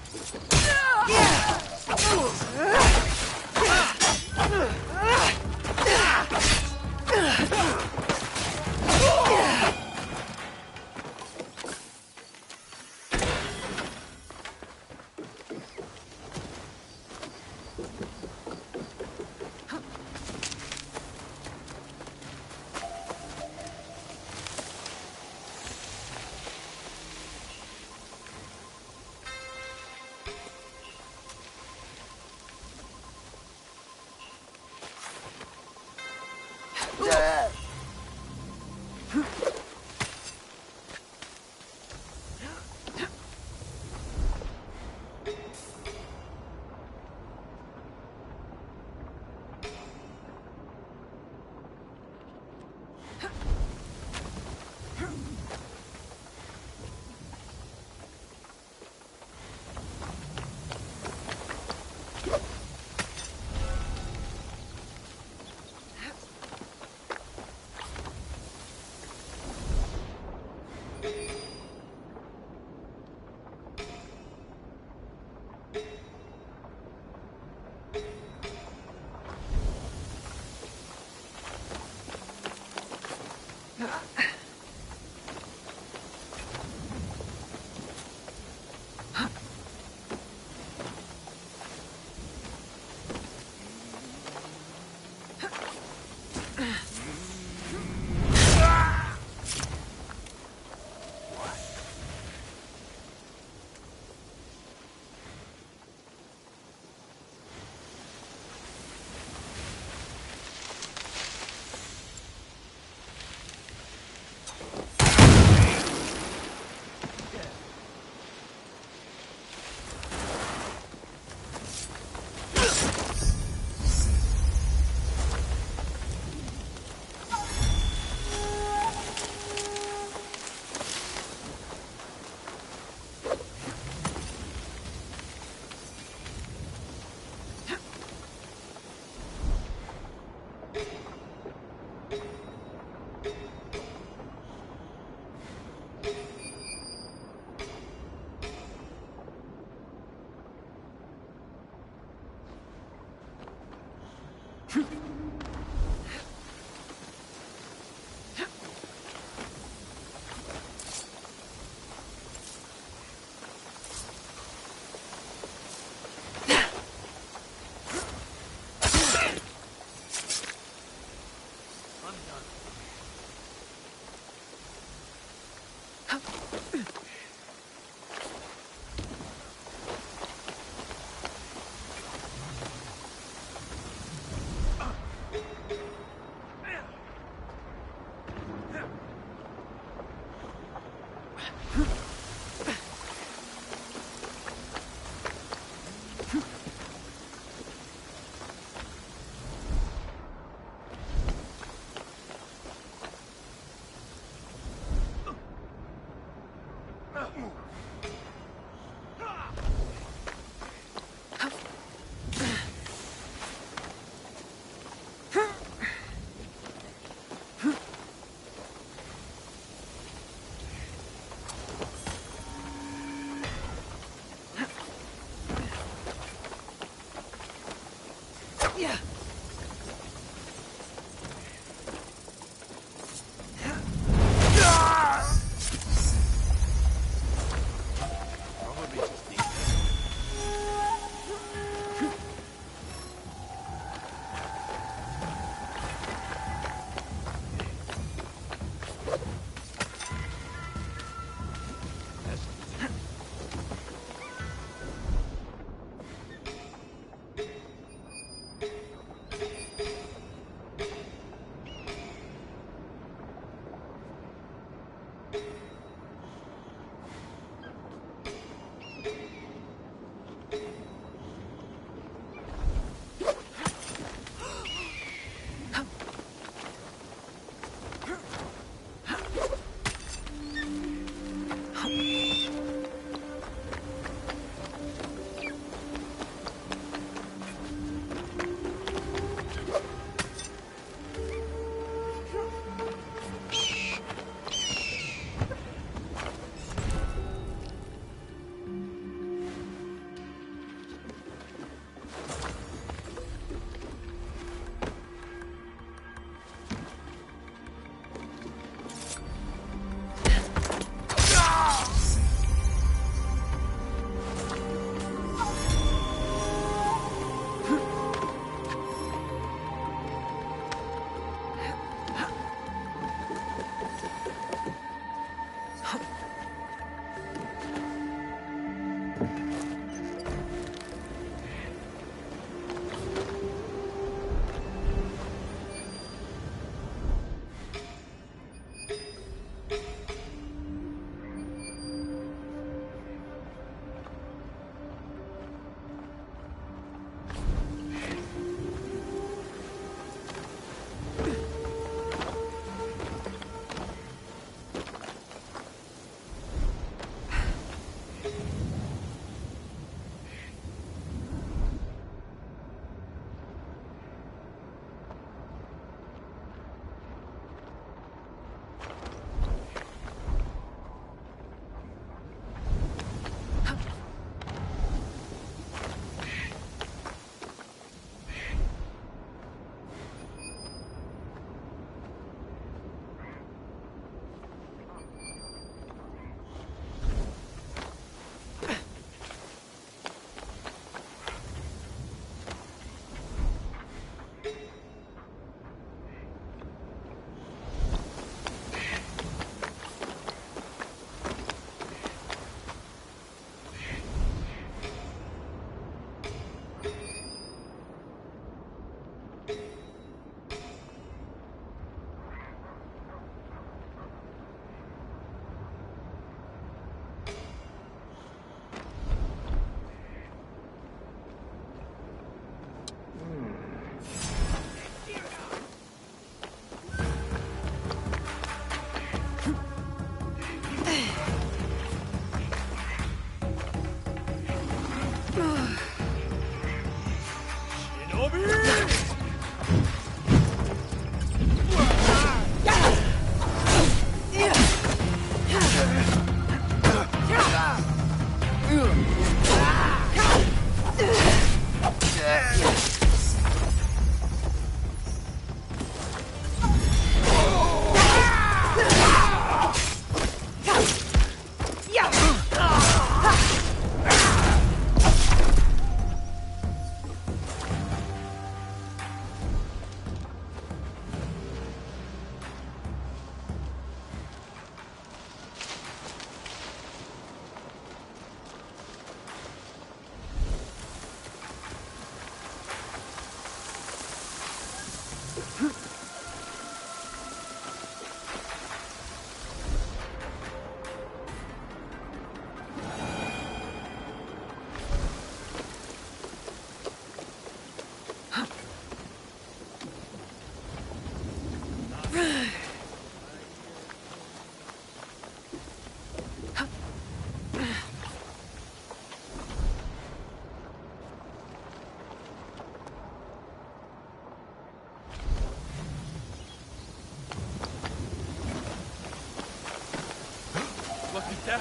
down.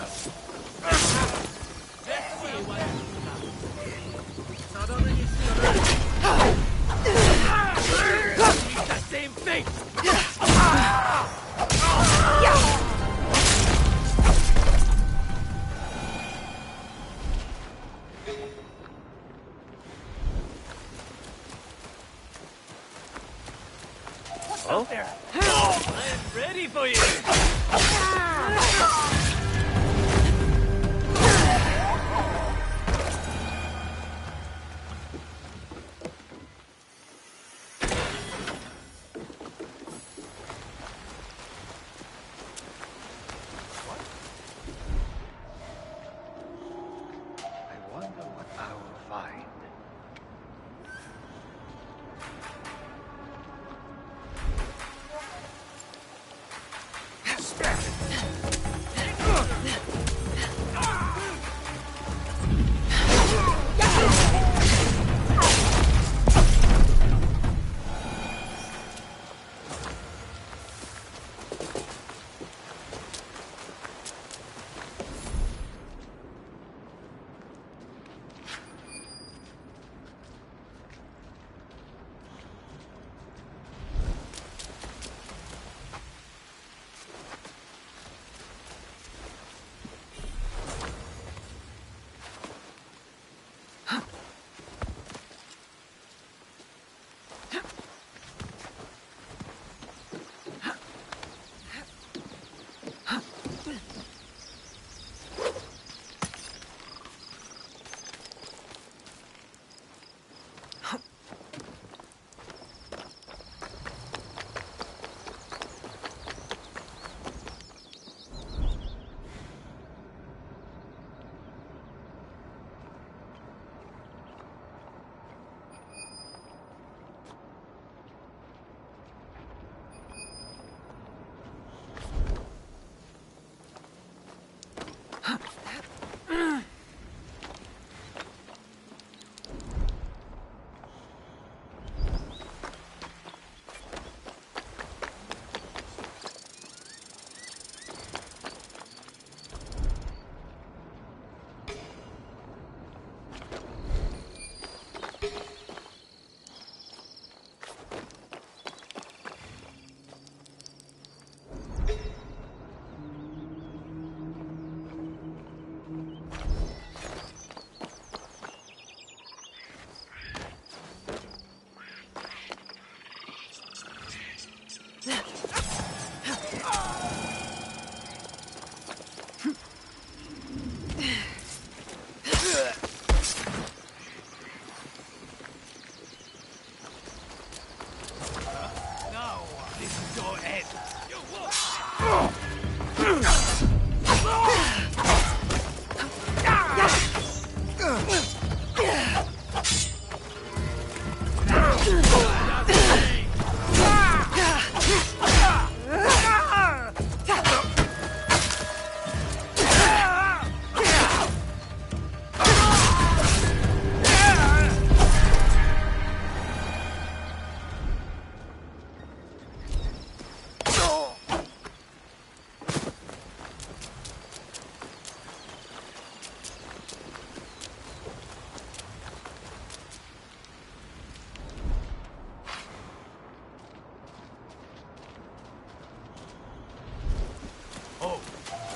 Meet the same fate. What's out there? I am ready for you.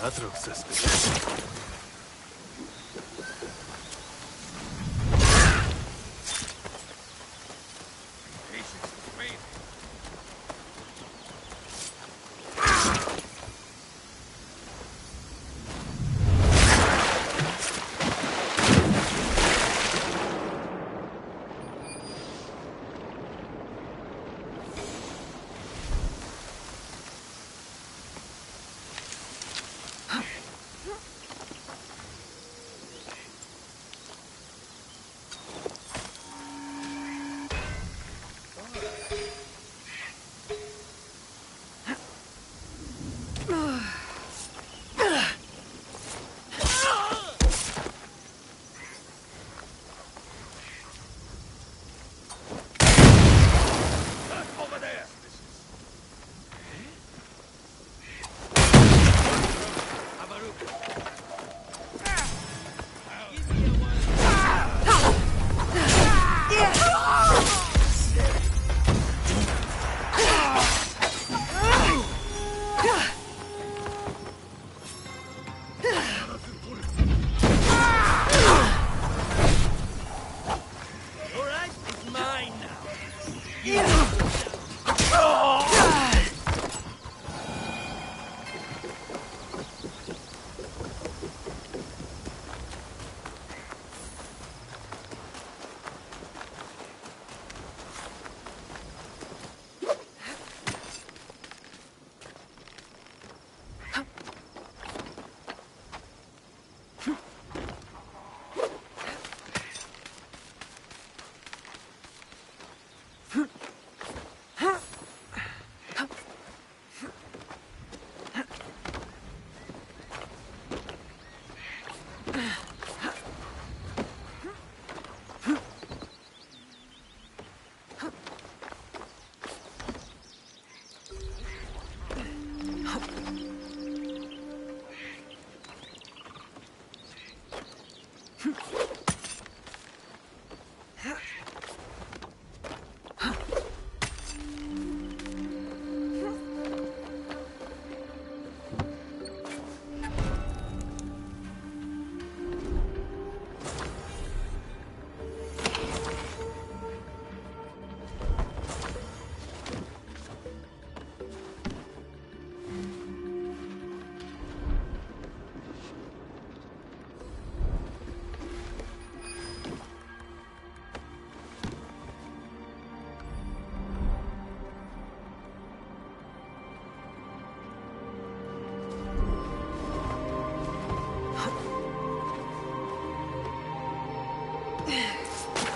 That looks suspicious.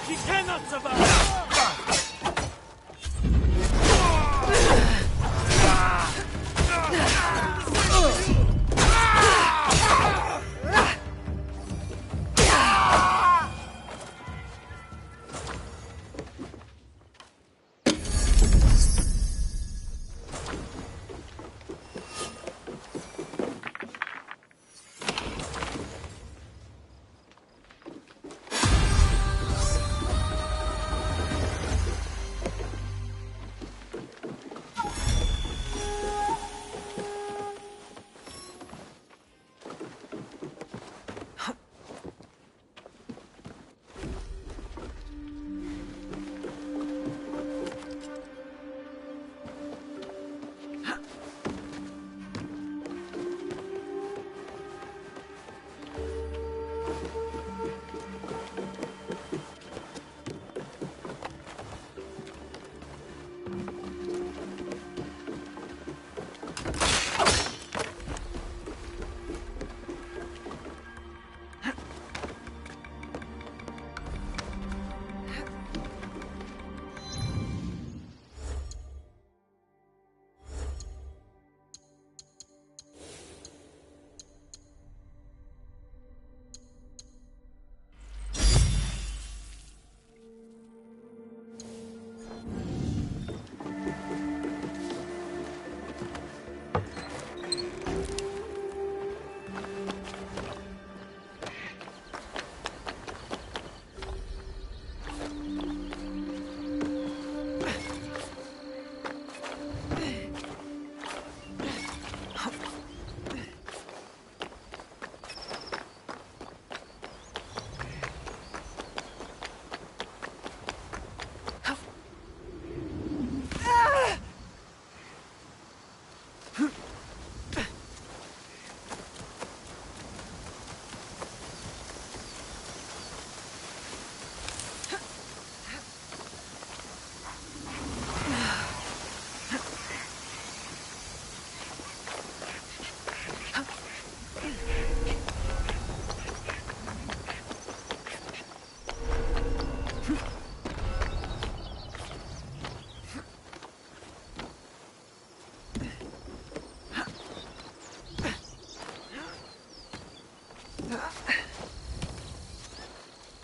He cannot survive!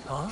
Huh?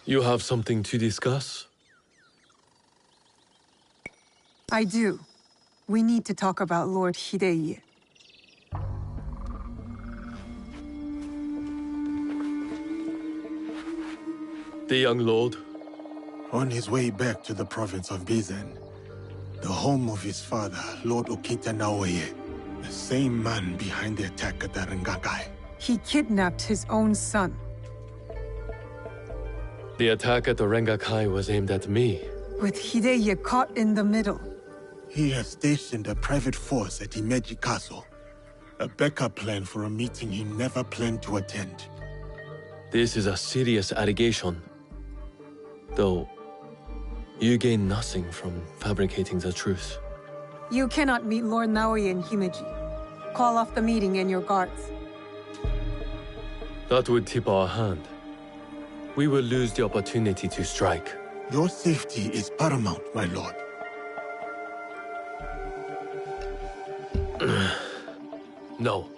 You have something to discuss? I do. We need to talk about Lord Hideye. The young lord? On his way back to the province of Bizen, the home of his father, Lord Ukita Naoye, the same man behind the attack at the Rengakai. He kidnapped his own son. The attack at the Rengakai was aimed at me. With Hideye caught in the middle. He has stationed a private force at Himeji Castle. A backup plan for a meeting he never planned to attend. This is a serious allegation. Though, you gain nothing from fabricating the truth. You cannot meet Lord Naoye in Himeji. Call off the meeting and your guards. That would tip our hand. We will lose the opportunity to strike. Your safety is paramount, my lord. No.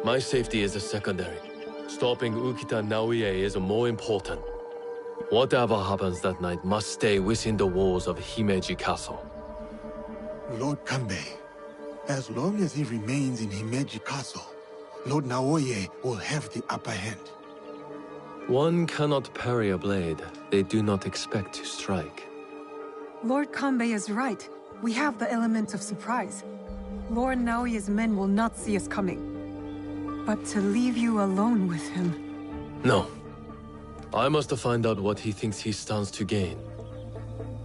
My safety is a secondary. Stopping Ukita Naoye is more important. Whatever happens that night must stay within the walls of Himeji Castle. Lord Kanbei, as long as he remains in Himeji Castle, Lord Naoye will have the upper hand. One cannot parry a blade they do not expect to strike. Lord Kanbei is right. We have the element of surprise. Lord Naoye's men will not see us coming. But to leave you alone with him... No. I must find out what he thinks he stands to gain.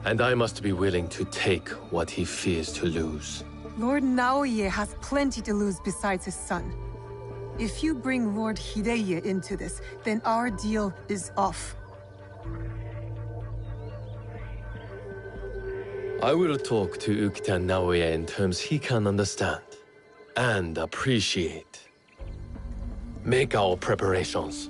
And I must be willing to take what he fears to lose. Lord Naoye has plenty to lose besides his son. If you bring Lord Hideye into this, then our deal is off. I will talk to Ukita Naoye in terms he can understand and appreciate. Make our preparations.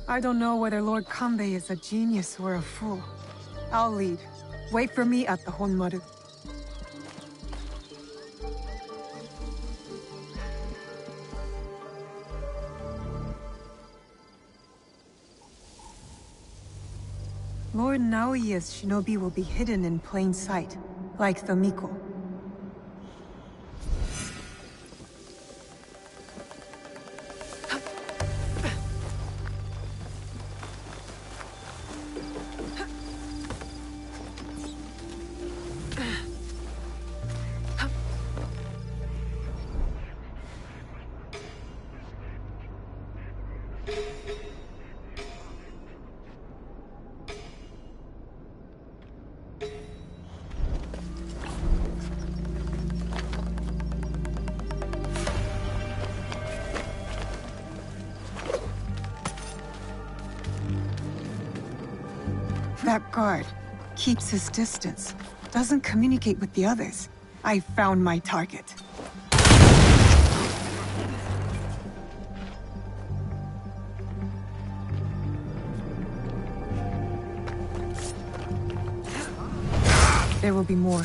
I don't know whether Lord Kanbei is a genius or a fool. I'll lead. Wait for me at the Honmaru. Lord Naoye's shinobi will be hidden in plain sight, like the Miko. That guard keeps his distance, doesn't communicate with the others. I found my target. There will be more.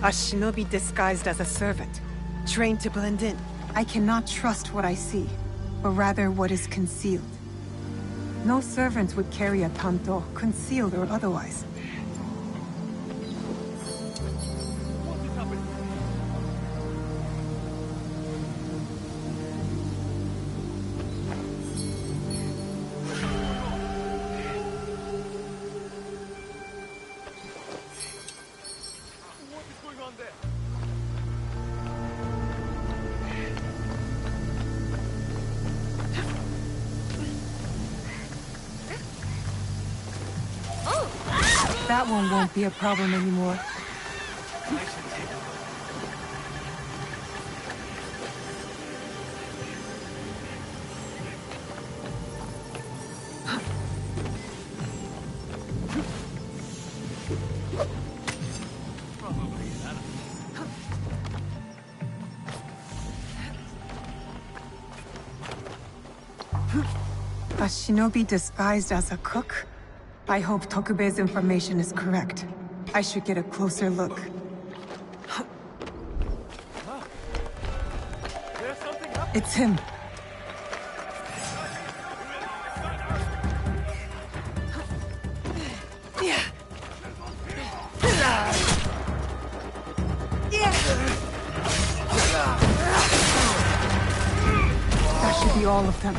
A shinobi disguised as a servant, trained to blend in. I cannot trust what I see, but rather what is concealed. No servant would carry a tanto, concealed or otherwise. That one won't be a problem anymore. A shinobi disguised as a cook? I hope Tokube's information is correct. I should get a closer look. It's him. That should be all of them.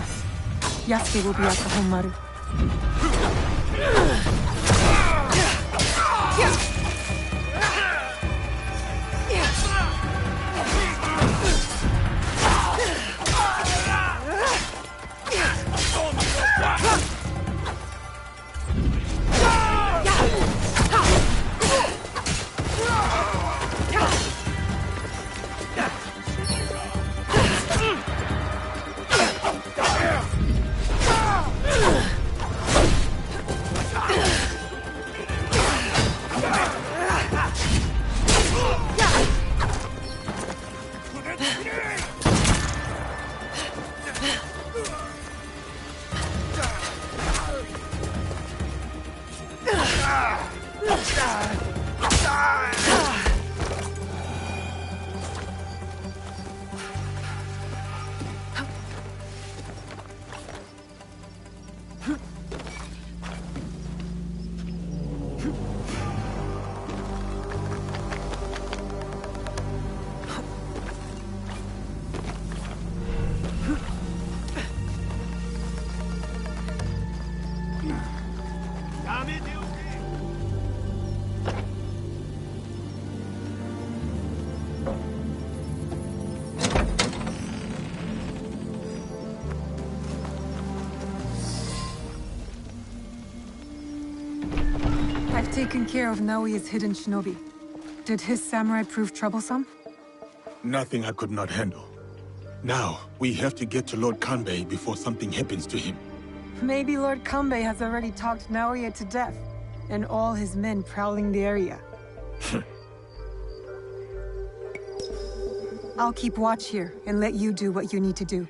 Yasuke will be at the Honmaru. I've taken care of Naoya's hidden shinobi. Did his samurai prove troublesome? Nothing I could not handle. Now, we have to get to Lord Kanbei before something happens to him. Maybe Lord Kanbei has already talked Naoya to death, and all his men prowling the area. I'll keep watch here, and let you do what you need to do.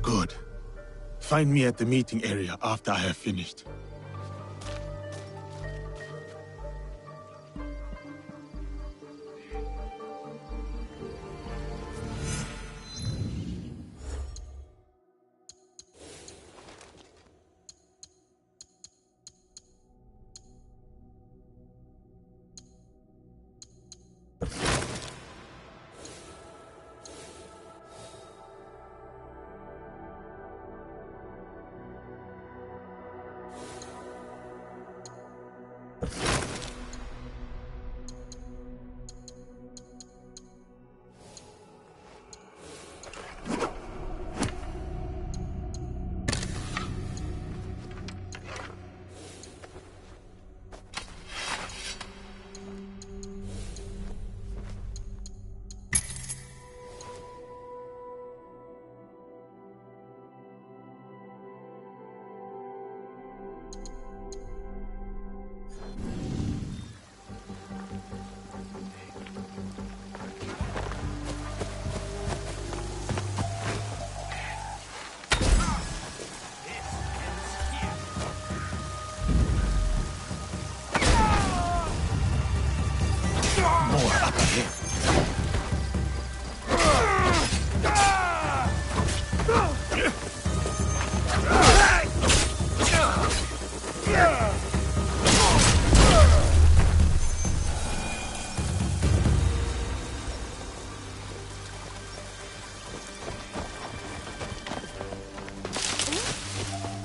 Good. Find me at the meeting area after I have finished.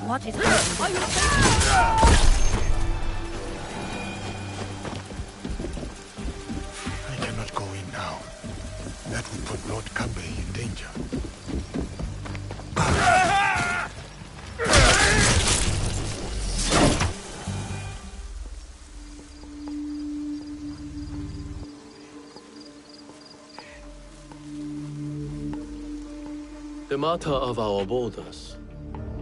What is happening? I cannot go in now. That would put Lord Kanbei in danger. the matter of our borders.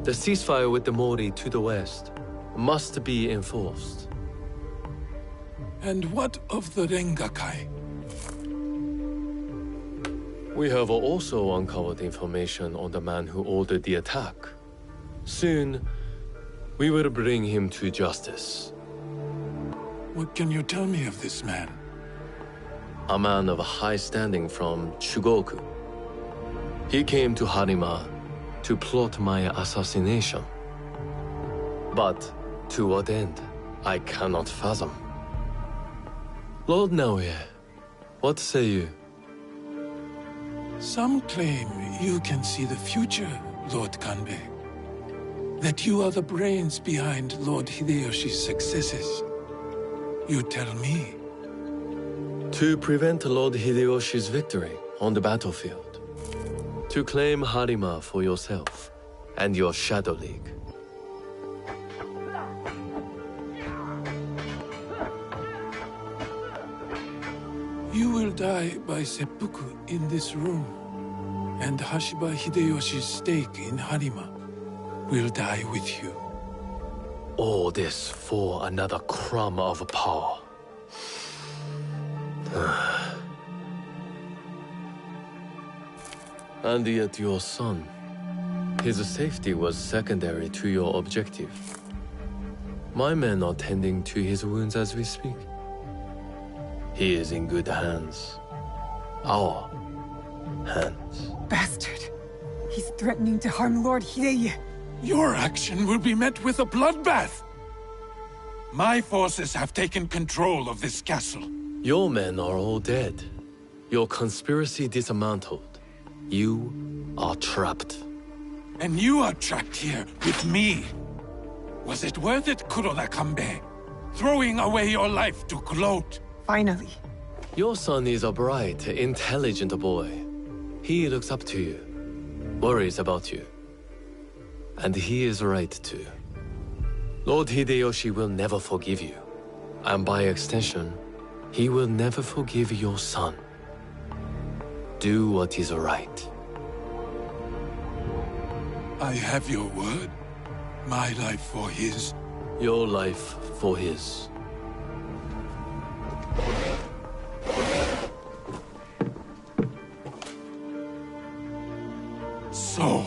The ceasefire with the Mori to the west must be enforced. And what of the Rengakai? We have also uncovered information on the man who ordered the attack. Soon, we will bring him to justice. What can you tell me of this man? A man of high standing from Chugoku. He came to Harima to plot my assassination. But to what end, I cannot fathom. Lord Naoye, what say you? Some claim you can see the future, Lord Kanbei. That you are the brains behind Lord Hideyoshi's successes. You tell me. To prevent Lord Hideyoshi's victory on the battlefield. To claim Harima for yourself and your Shadow League. You will die by seppuku in this room, and Hashiba Hideyoshi's stake in Harima will die with you. All this for another crumb of power. And yet your son, his safety was secondary to your objective. My men are tending to his wounds as we speak. He is in good hands. Our hands. Bastard. He's threatening to harm Lord Hideye. Your action will be met with a bloodbath. My forces have taken control of this castle. Your men are all dead. Your conspiracy dismantled. You are trapped. And you are trapped here with me. Was it worth it, Kuroda Kanbei? Throwing away your life to gloat? Finally. Your son is a bright, intelligent boy. He looks up to you, worries about you. And he is right too. Lord Hideyoshi will never forgive you. And by extension, he will never forgive your son. Do what is right. I have your word. My life for his. Your life for his. So,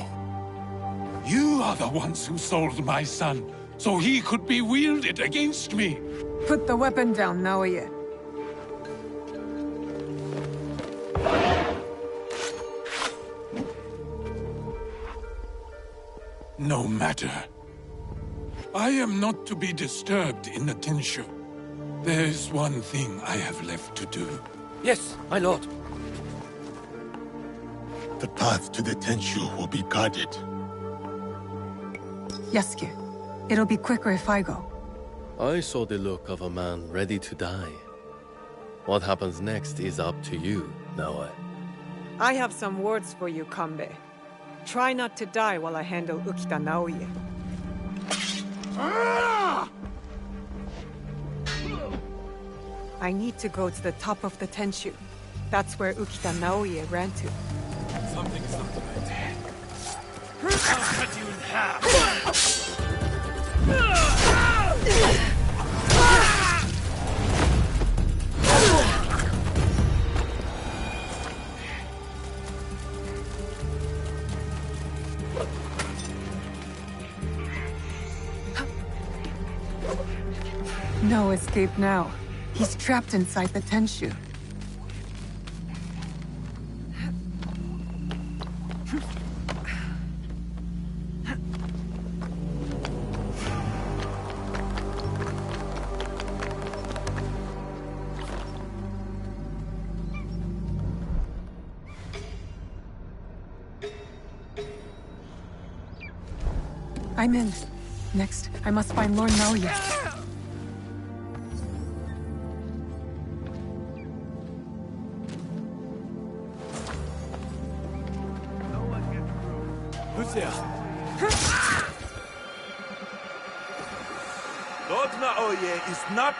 you are the ones who sold my son, so he could be wielded against me. Put the weapon down, Naoye. No matter. I am not to be disturbed in the Tenshu. There is one thing I have left to do. Yes, my lord. The path to the Tenshu will be guarded. Yasuke, it'll be quicker if I go. I saw the look of a man ready to die. What happens next is up to you, Naoye. I have some words for you, Kanbei. Try not to die while I handle Ukita Naoye. I need to go to the top of the Tenshu. That's where Ukita Naoye ran to. Something's not right. I'll cut you in half. No escape now. He's trapped inside the Tenshu. I'm in. Next, I must find Lord Naoye. Who's there? Lord Naoye is not...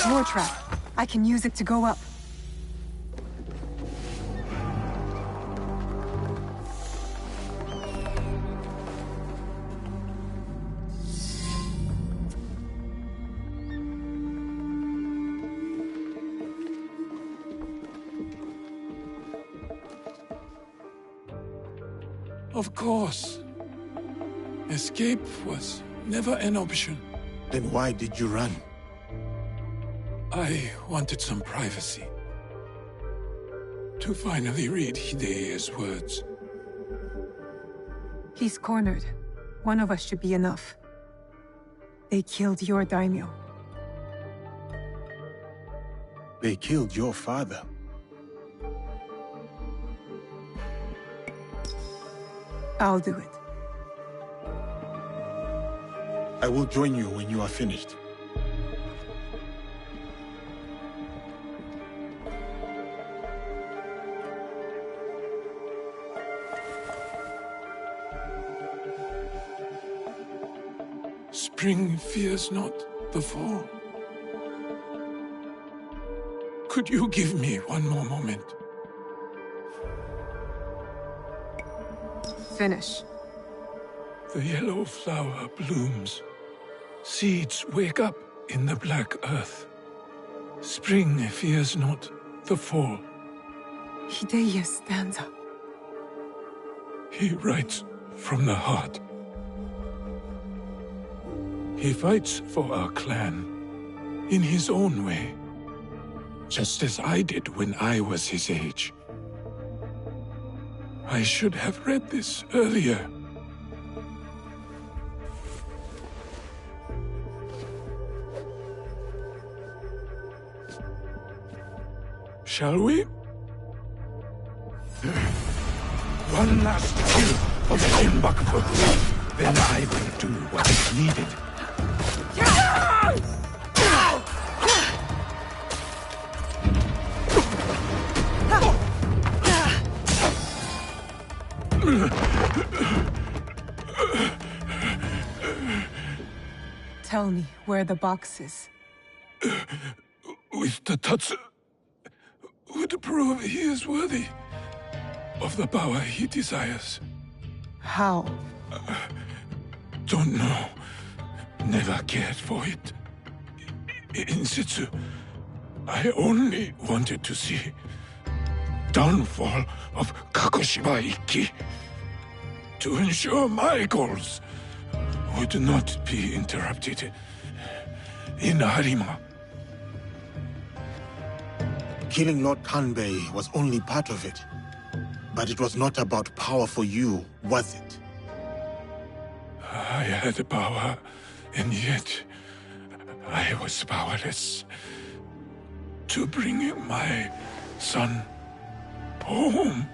floor trap. I can use it to go up. Of course. Escape was never an option. Then why did you run? I wanted some privacy. To finally read Hideya's words. He's cornered. One of us should be enough. They killed your daimyo. They killed your father. I'll do it. I will join you when you are finished. Spring fears not the fall. Could you give me one more moment? Finish. The yellow flower blooms. Seeds wake up in the black earth. Spring fears not the fall. Hideya stands up. He writes from the heart. He fights for our clan in his own way, just as I did when I was his age. I should have read this earlier. Shall we? One last kill of Konbaku, then I will do what is needed. Tell me where the box is. With the Tatsu, would prove he is worthy of the power he desires. How? Don't know. Never cared for it. In Setsu, I only wanted to see downfall of Kakushiba Ikki to ensure my goals would not be interrupted in Harima. Killing Lord Kanbei was only part of it. But it was not about power for you, was it? I had power, and yet I was powerless to bring my son home.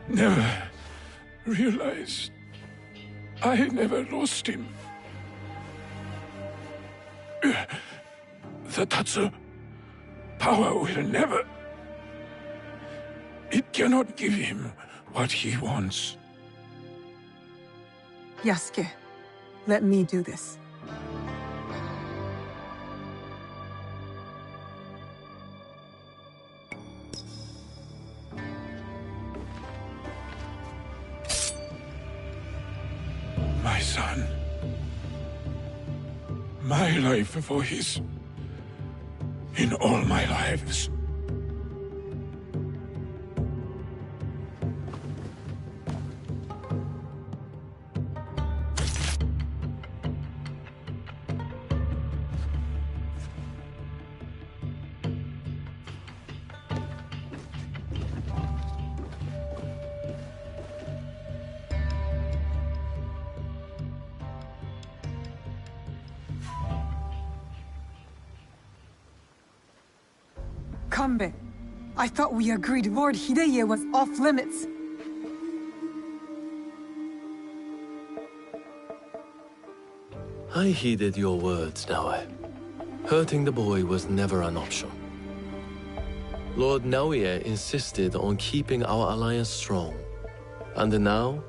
Never realized I never lost him. The Tatsu power will never... It cannot give him what he wants. Yasuke, let me do this. My son. My life for his. In all my lives. Kanbei, I thought we agreed Lord Hideya was off limits. I heeded your words, Naoe. Hurting the boy was never an option. Lord Naoya insisted on keeping our alliance strong. And now,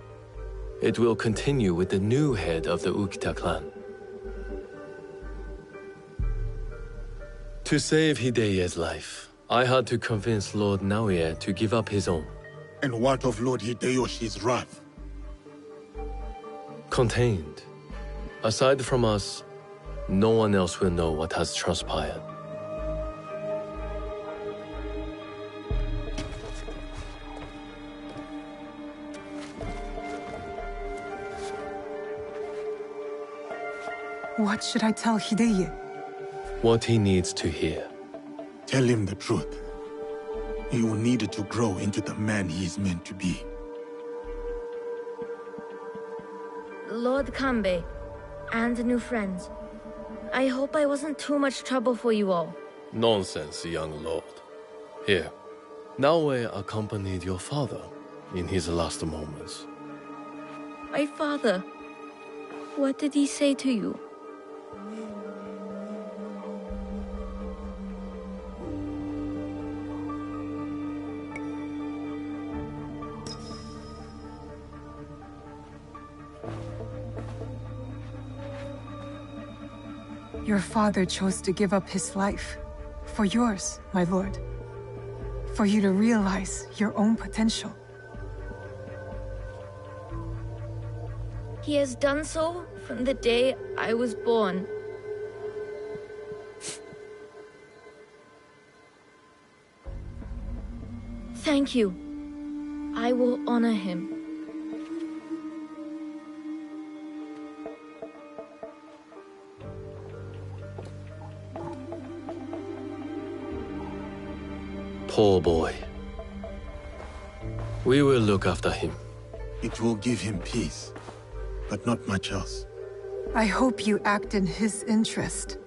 it will continue with the new head of the Ukita clan. To save Hideya's life, I had to convince Lord Naoya to give up his own. And what of Lord Hideyoshi's wrath? Contained. Aside from us, no one else will know what has transpired. What should I tell Hideye? What he needs to hear. Tell him the truth. He will need to grow into the man he is meant to be. Lord Kanbei, and new friends. I hope I wasn't too much trouble for you all. Nonsense, young lord. Here, Naoya accompanied your father in his last moments. My father, what did he say to you? Your father chose to give up his life. For yours, my lord. For you to realize your own potential. He has done so from the day I was born. Thank you. I will honor him. Poor boy. We will look after him. It will give him peace, but not much else. I hope you act in his interest.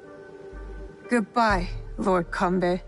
Goodbye, Lord Kanbei.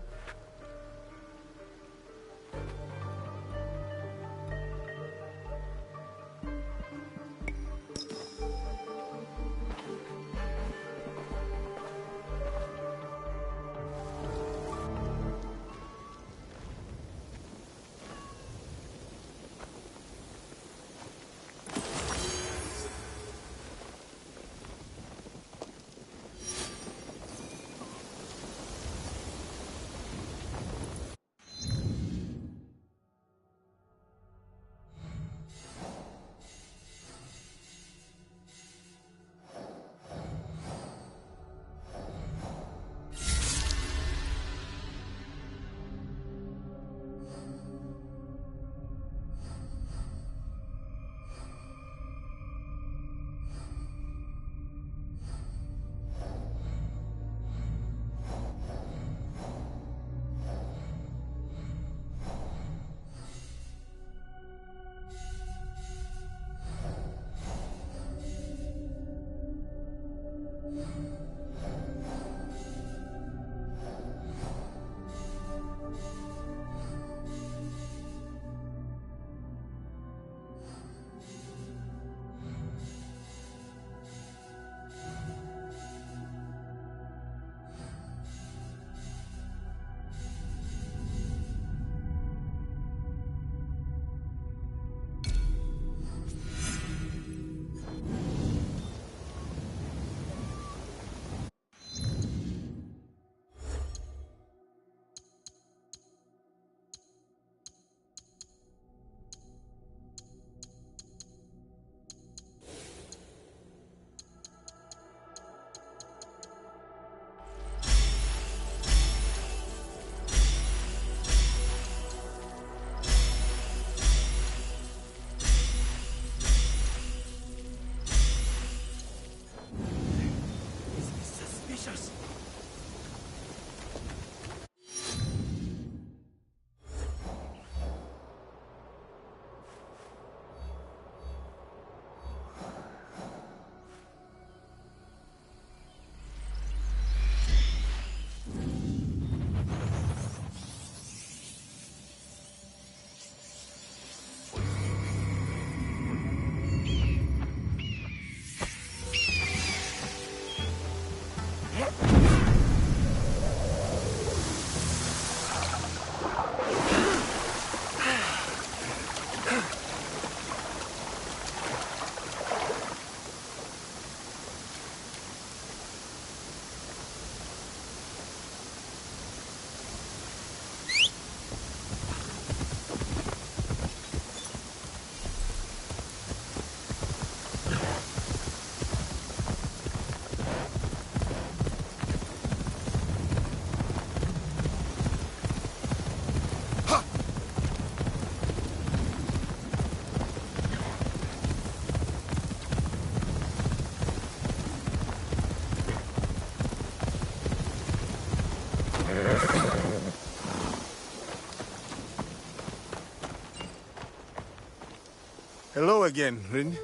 Hello again, Rin.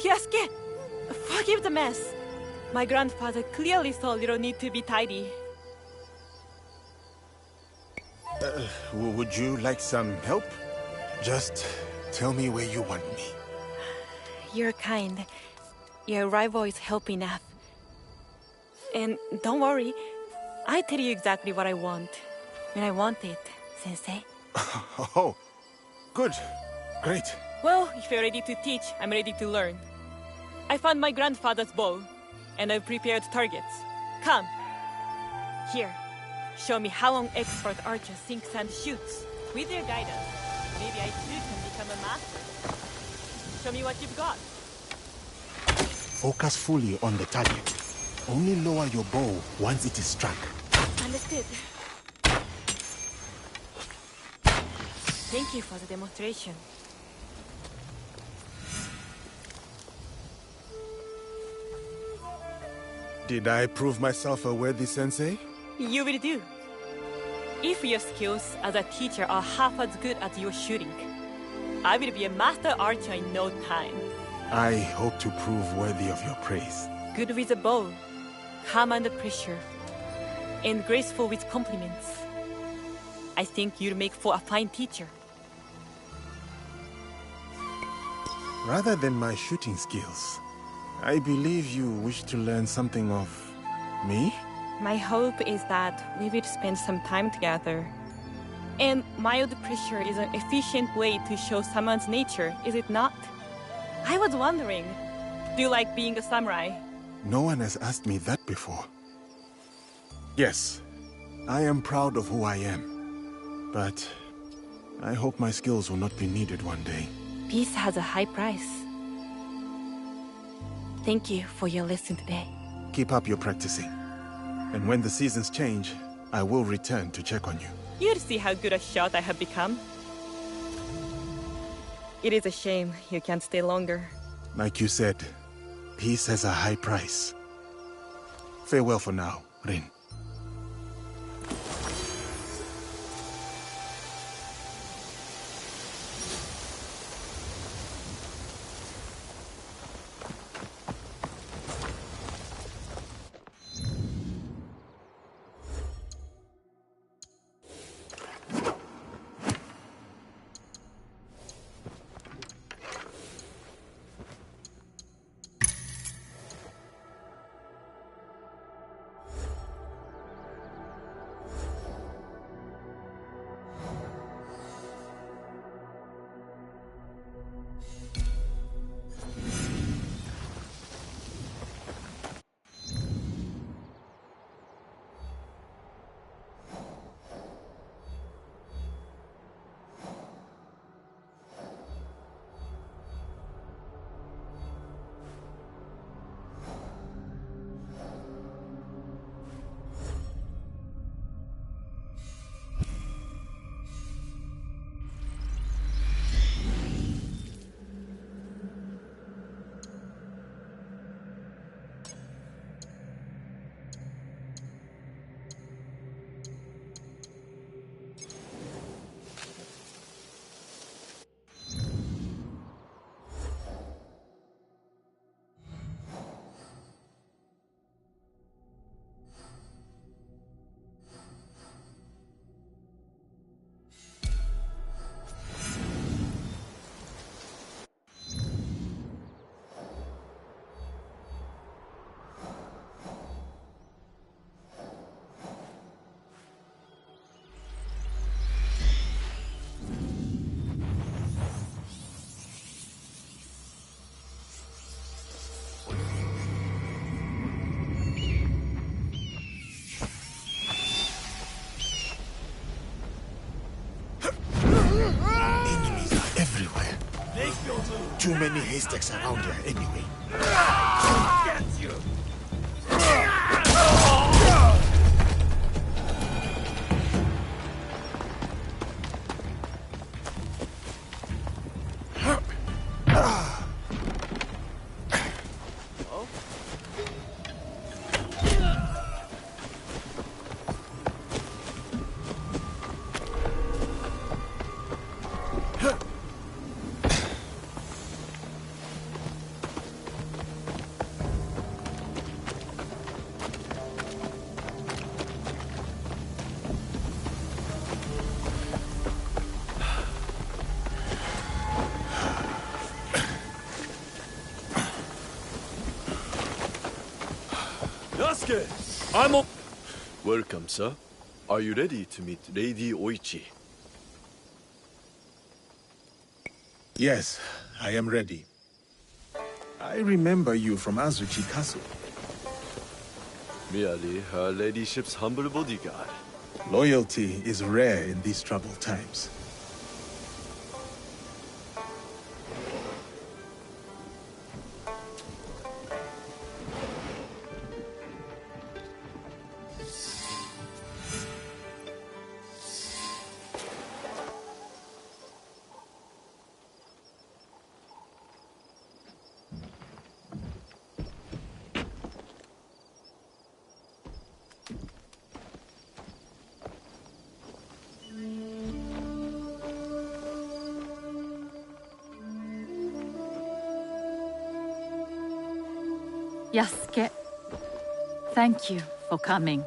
Yasuke, forgive the mess. My grandfather clearly saw little need to be tidy. Would you like some help? Just tell me where you want me. You're kind. Your rival is helping enough. And don't worry, I tell you exactly what I want. When I want it, Sensei. Oh, good. Great. Well, if you're ready to teach, I'm ready to learn. I found my grandfather's bow, and I've prepared targets. Come. Here. Show me how an expert archer thinks and shoots. With your guidance, maybe I too can become a master. Show me what you've got. Focus fully on the target. Only lower your bow once it is struck. Understood. Thank you for the demonstration. Did I prove myself a worthy sensei? You will do. If your skills as a teacher are half as good as your shooting, I will be a master archer in no time. I hope to prove worthy of your praise. Good with a bow, calm under pressure, and graceful with compliments. I think you'll make for a fine teacher. Rather than my shooting skills, I believe you wish to learn something of me? My hope is that we will spend some time together. And mild pressure is an efficient way to show someone's nature, is it not? I was wondering, do you like being a samurai? No one has asked me that before. Yes, I am proud of who I am. But I hope my skills will not be needed one day. Peace has a high price. Thank you for your lesson today. Keep up your practicing. And when the seasons change, I will return to check on you. You'll see how good a shot I have become. It is a shame you can't stay longer. Like you said, peace has a high price. Farewell for now, Rin. Too many haystacks around here anyway. Get you! Yasuke! I'm Welcome, sir. Are you ready to meet Lady Oichi? Yes, I am ready. I remember you from Azuchi Castle. Merely her ladyship's humble bodyguard. Loyalty is rare in these troubled times. Yasuke, thank you for coming.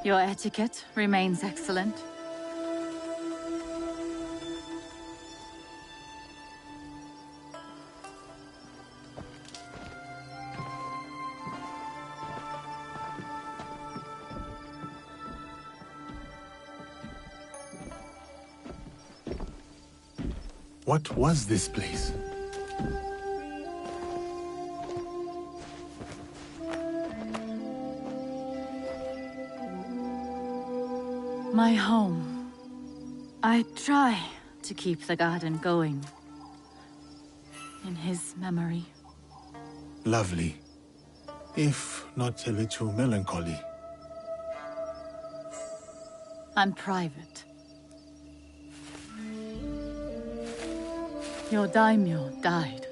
Your etiquette remains excellent. What was this place? My home. I try to keep the garden going. In his memory. Lovely. If not a little melancholy. I'm private. Your daimyo died.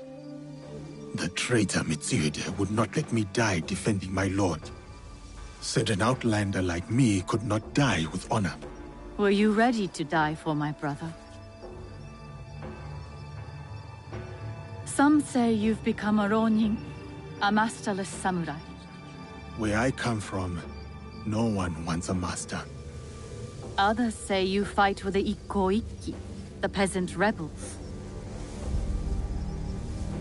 The traitor Mitsuhide would not let me die defending my lord. Said an outlander like me could not die with honor. Were you ready to die for my brother? Some say you've become a ronin, a masterless samurai. Where I come from, no one wants a master. Others say you fight with the Ikko-Ikki, the peasant rebels.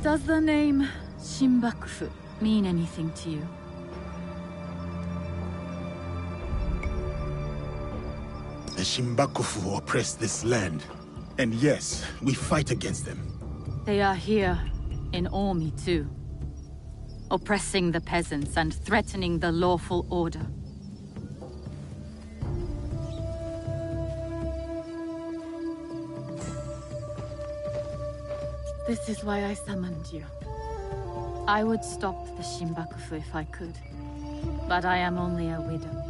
Does the name Shinbakufu mean anything to you? The Shinbakufu oppress this land. And yes, we fight against them. They are here, in Omi too. Oppressing the peasants and threatening the lawful order. This is why I summoned you. I would stop the Shinbakufu if I could. But I am only a widow.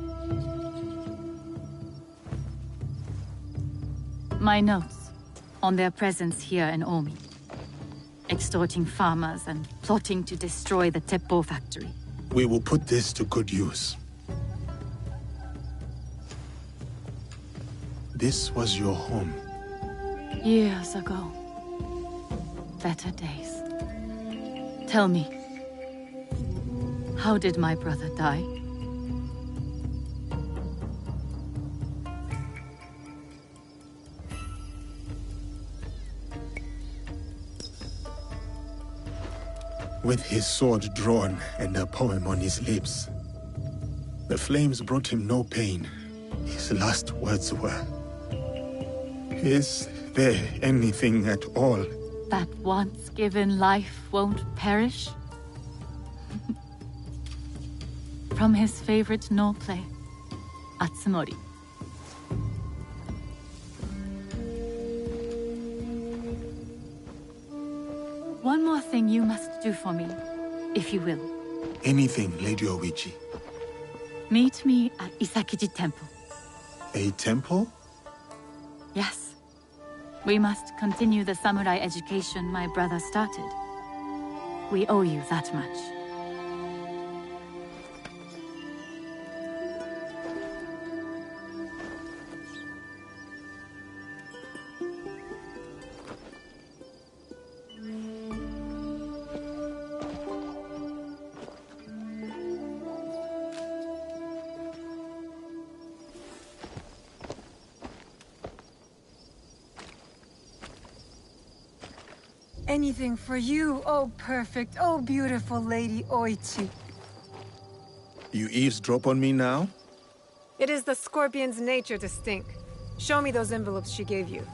My notes on their presence here in Omi. Extorting farmers and plotting to destroy the Teppo factory. We will put this to good use. This was your home. Years ago. Better days. Tell me, how did my brother die? With his sword drawn and a poem on his lips. The flames brought him no pain. His last words were, "Is there anything at all that once given life won't perish?" From his favorite no play, Atsumori. One more thing you must do for me, if you will. Anything, Lady Oichi. Meet me at Isakiji Temple. A temple? Yes. We must continue the samurai education my brother started. We owe you that much. anything for you, oh perfect, oh beautiful Lady Oichi. You eavesdrop on me now? It is the Scorpion's nature to stink. Show me those envelopes she gave you.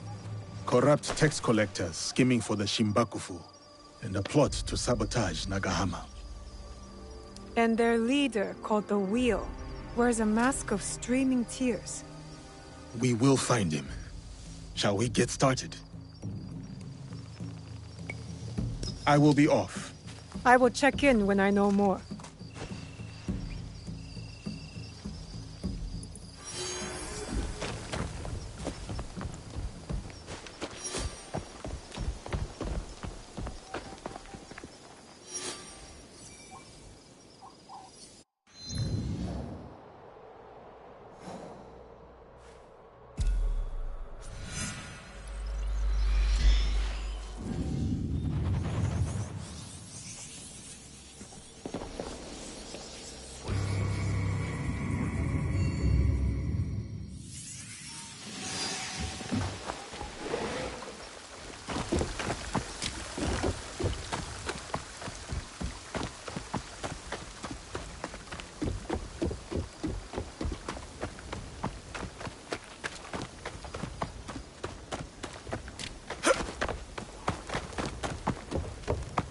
Corrupt tax collectors skimming for the Shimbakufu, and a plot to sabotage Nagahama. And their leader, called the Wheel, wears a mask of streaming tears. We will find him. Shall we get started? I will be off. I will check in when I know more.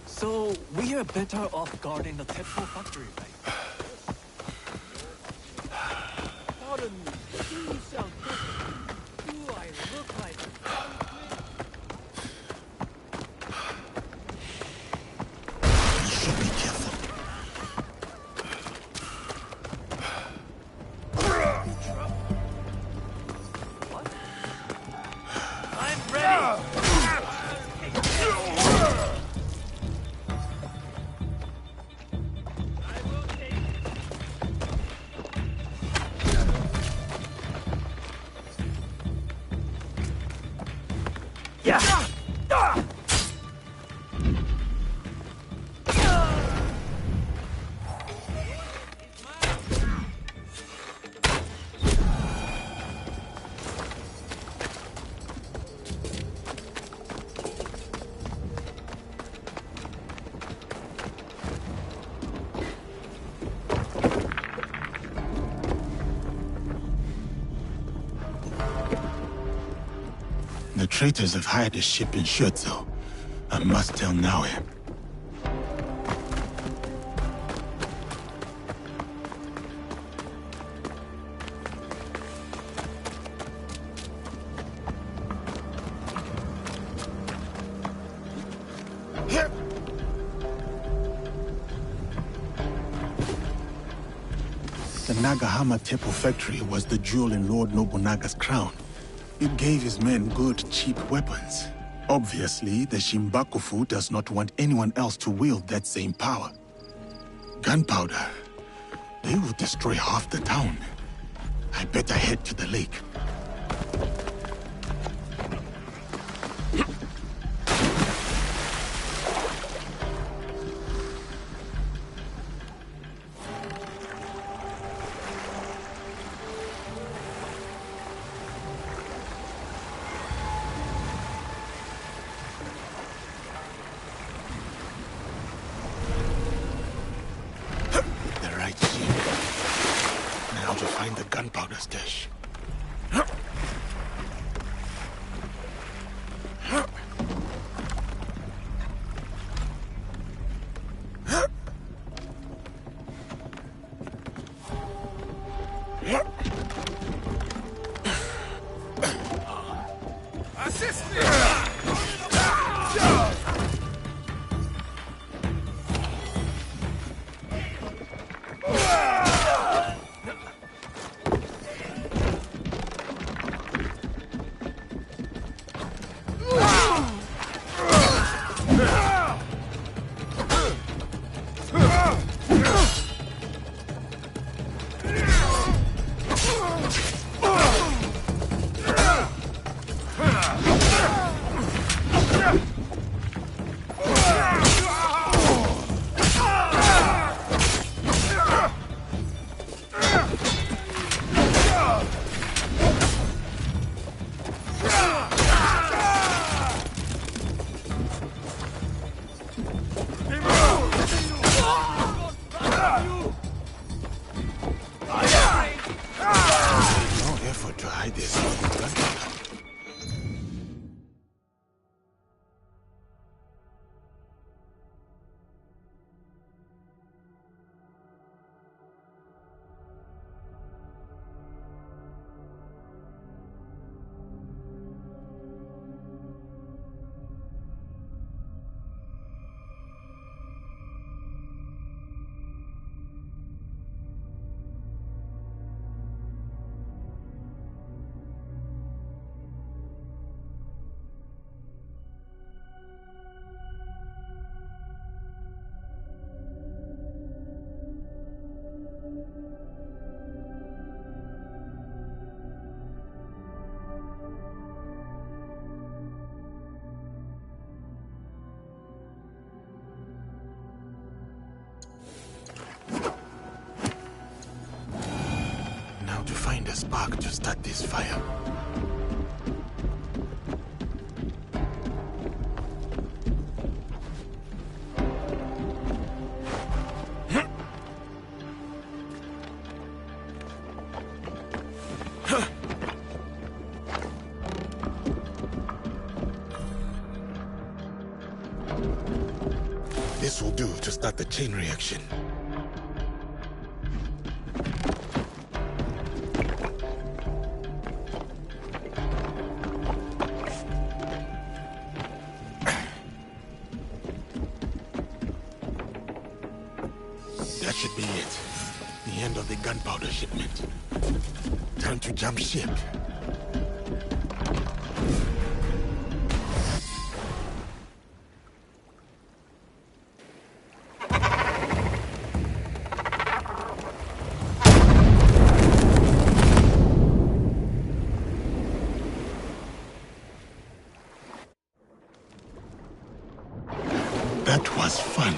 So, we are better off guarding the Teppo factory, right? Pardon me, do you sound different? Do I look like You should be careful. I'm ready! The traitors have hired a ship in Shuzo. I must tell Naoe. The Nagahama Teppo factory was the jewel in Lord Nobunaga's crown. It gave his men good, cheap weapons. Obviously, the Shimbakufu does not want anyone else to wield that same power. Gunpowder. They will destroy half the town. I better head to the lake. Now to find the gunpowder stash. Assist me! Now to find a spark to start this fire. This will do to start the chain reaction. That should be it. The end of the gunpowder shipment. Time to jump ship. That was fun.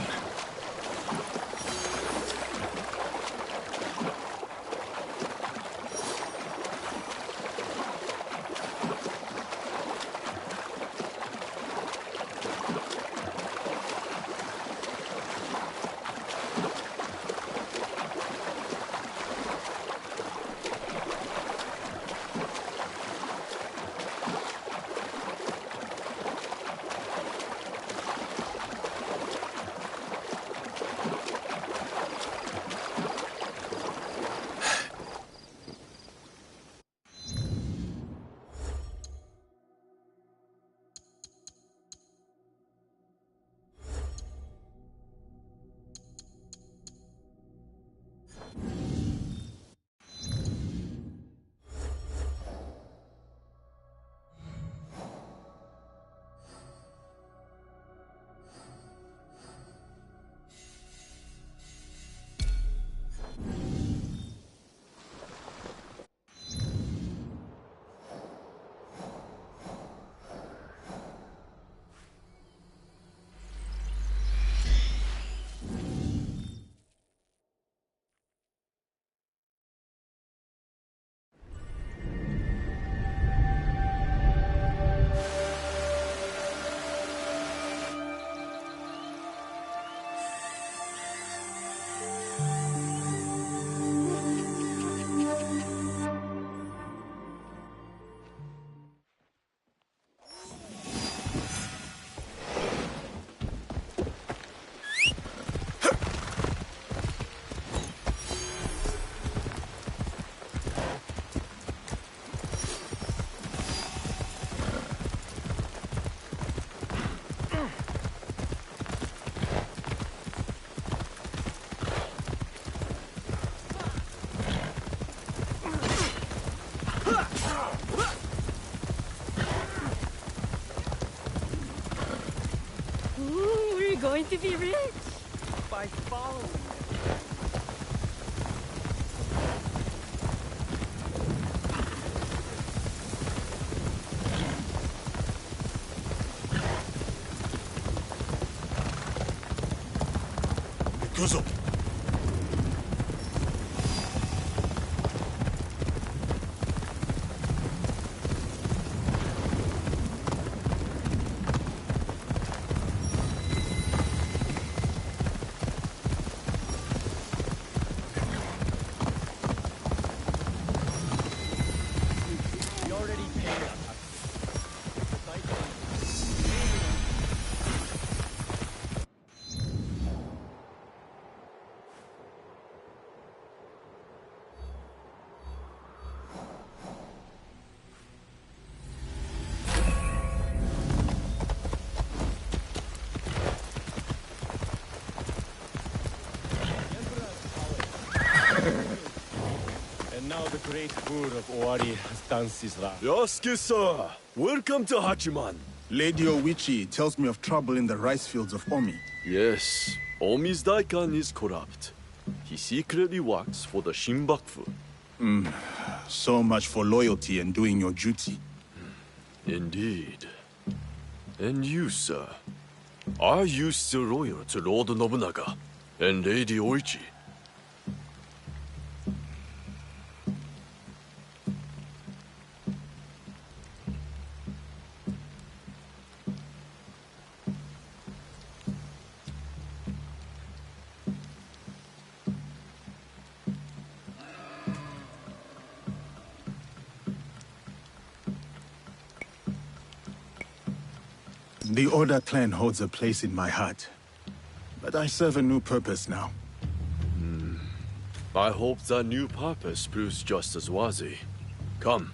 We're going to be rich! By following. Kuzo. The great Bull of Owari has done his round. Yasuke-san, welcome to Hachiman. Lady Oichi tells me of trouble in the rice fields of Omi. Yes, Omi's Daikan is corrupt. He secretly works for the Shinbakufu. So much for loyalty and doing your duty. Indeed. And you, sir? Are you still loyal to Lord Nobunaga and Lady Oichi? The Oda clan holds a place in my heart. But I serve a new purpose now. I hope that new purpose proves just as worthy. Come,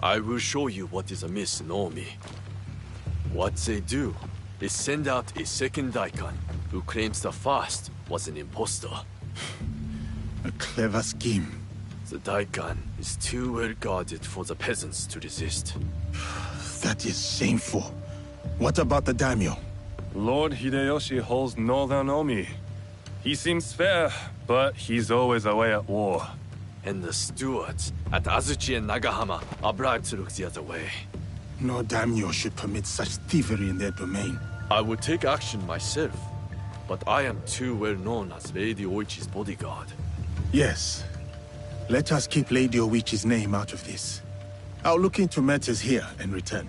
I will show you what is amiss in Omi. What they do is send out a second Daikon who claims the first was an impostor. A clever scheme. The Daikon is too well guarded for the peasants to resist. That is shameful. What about the daimyo? Lord Hideyoshi holds northern Omi. He seems fair, but he's always away at war. And the stewards at Azuchi and Nagahama are bribed to look the other way. No daimyo should permit such thievery in their domain. I would take action myself, but I am too well known as Lady Oichi's bodyguard. Yes. Let us keep Lady Oichi's name out of this. I'll look into matters here and return.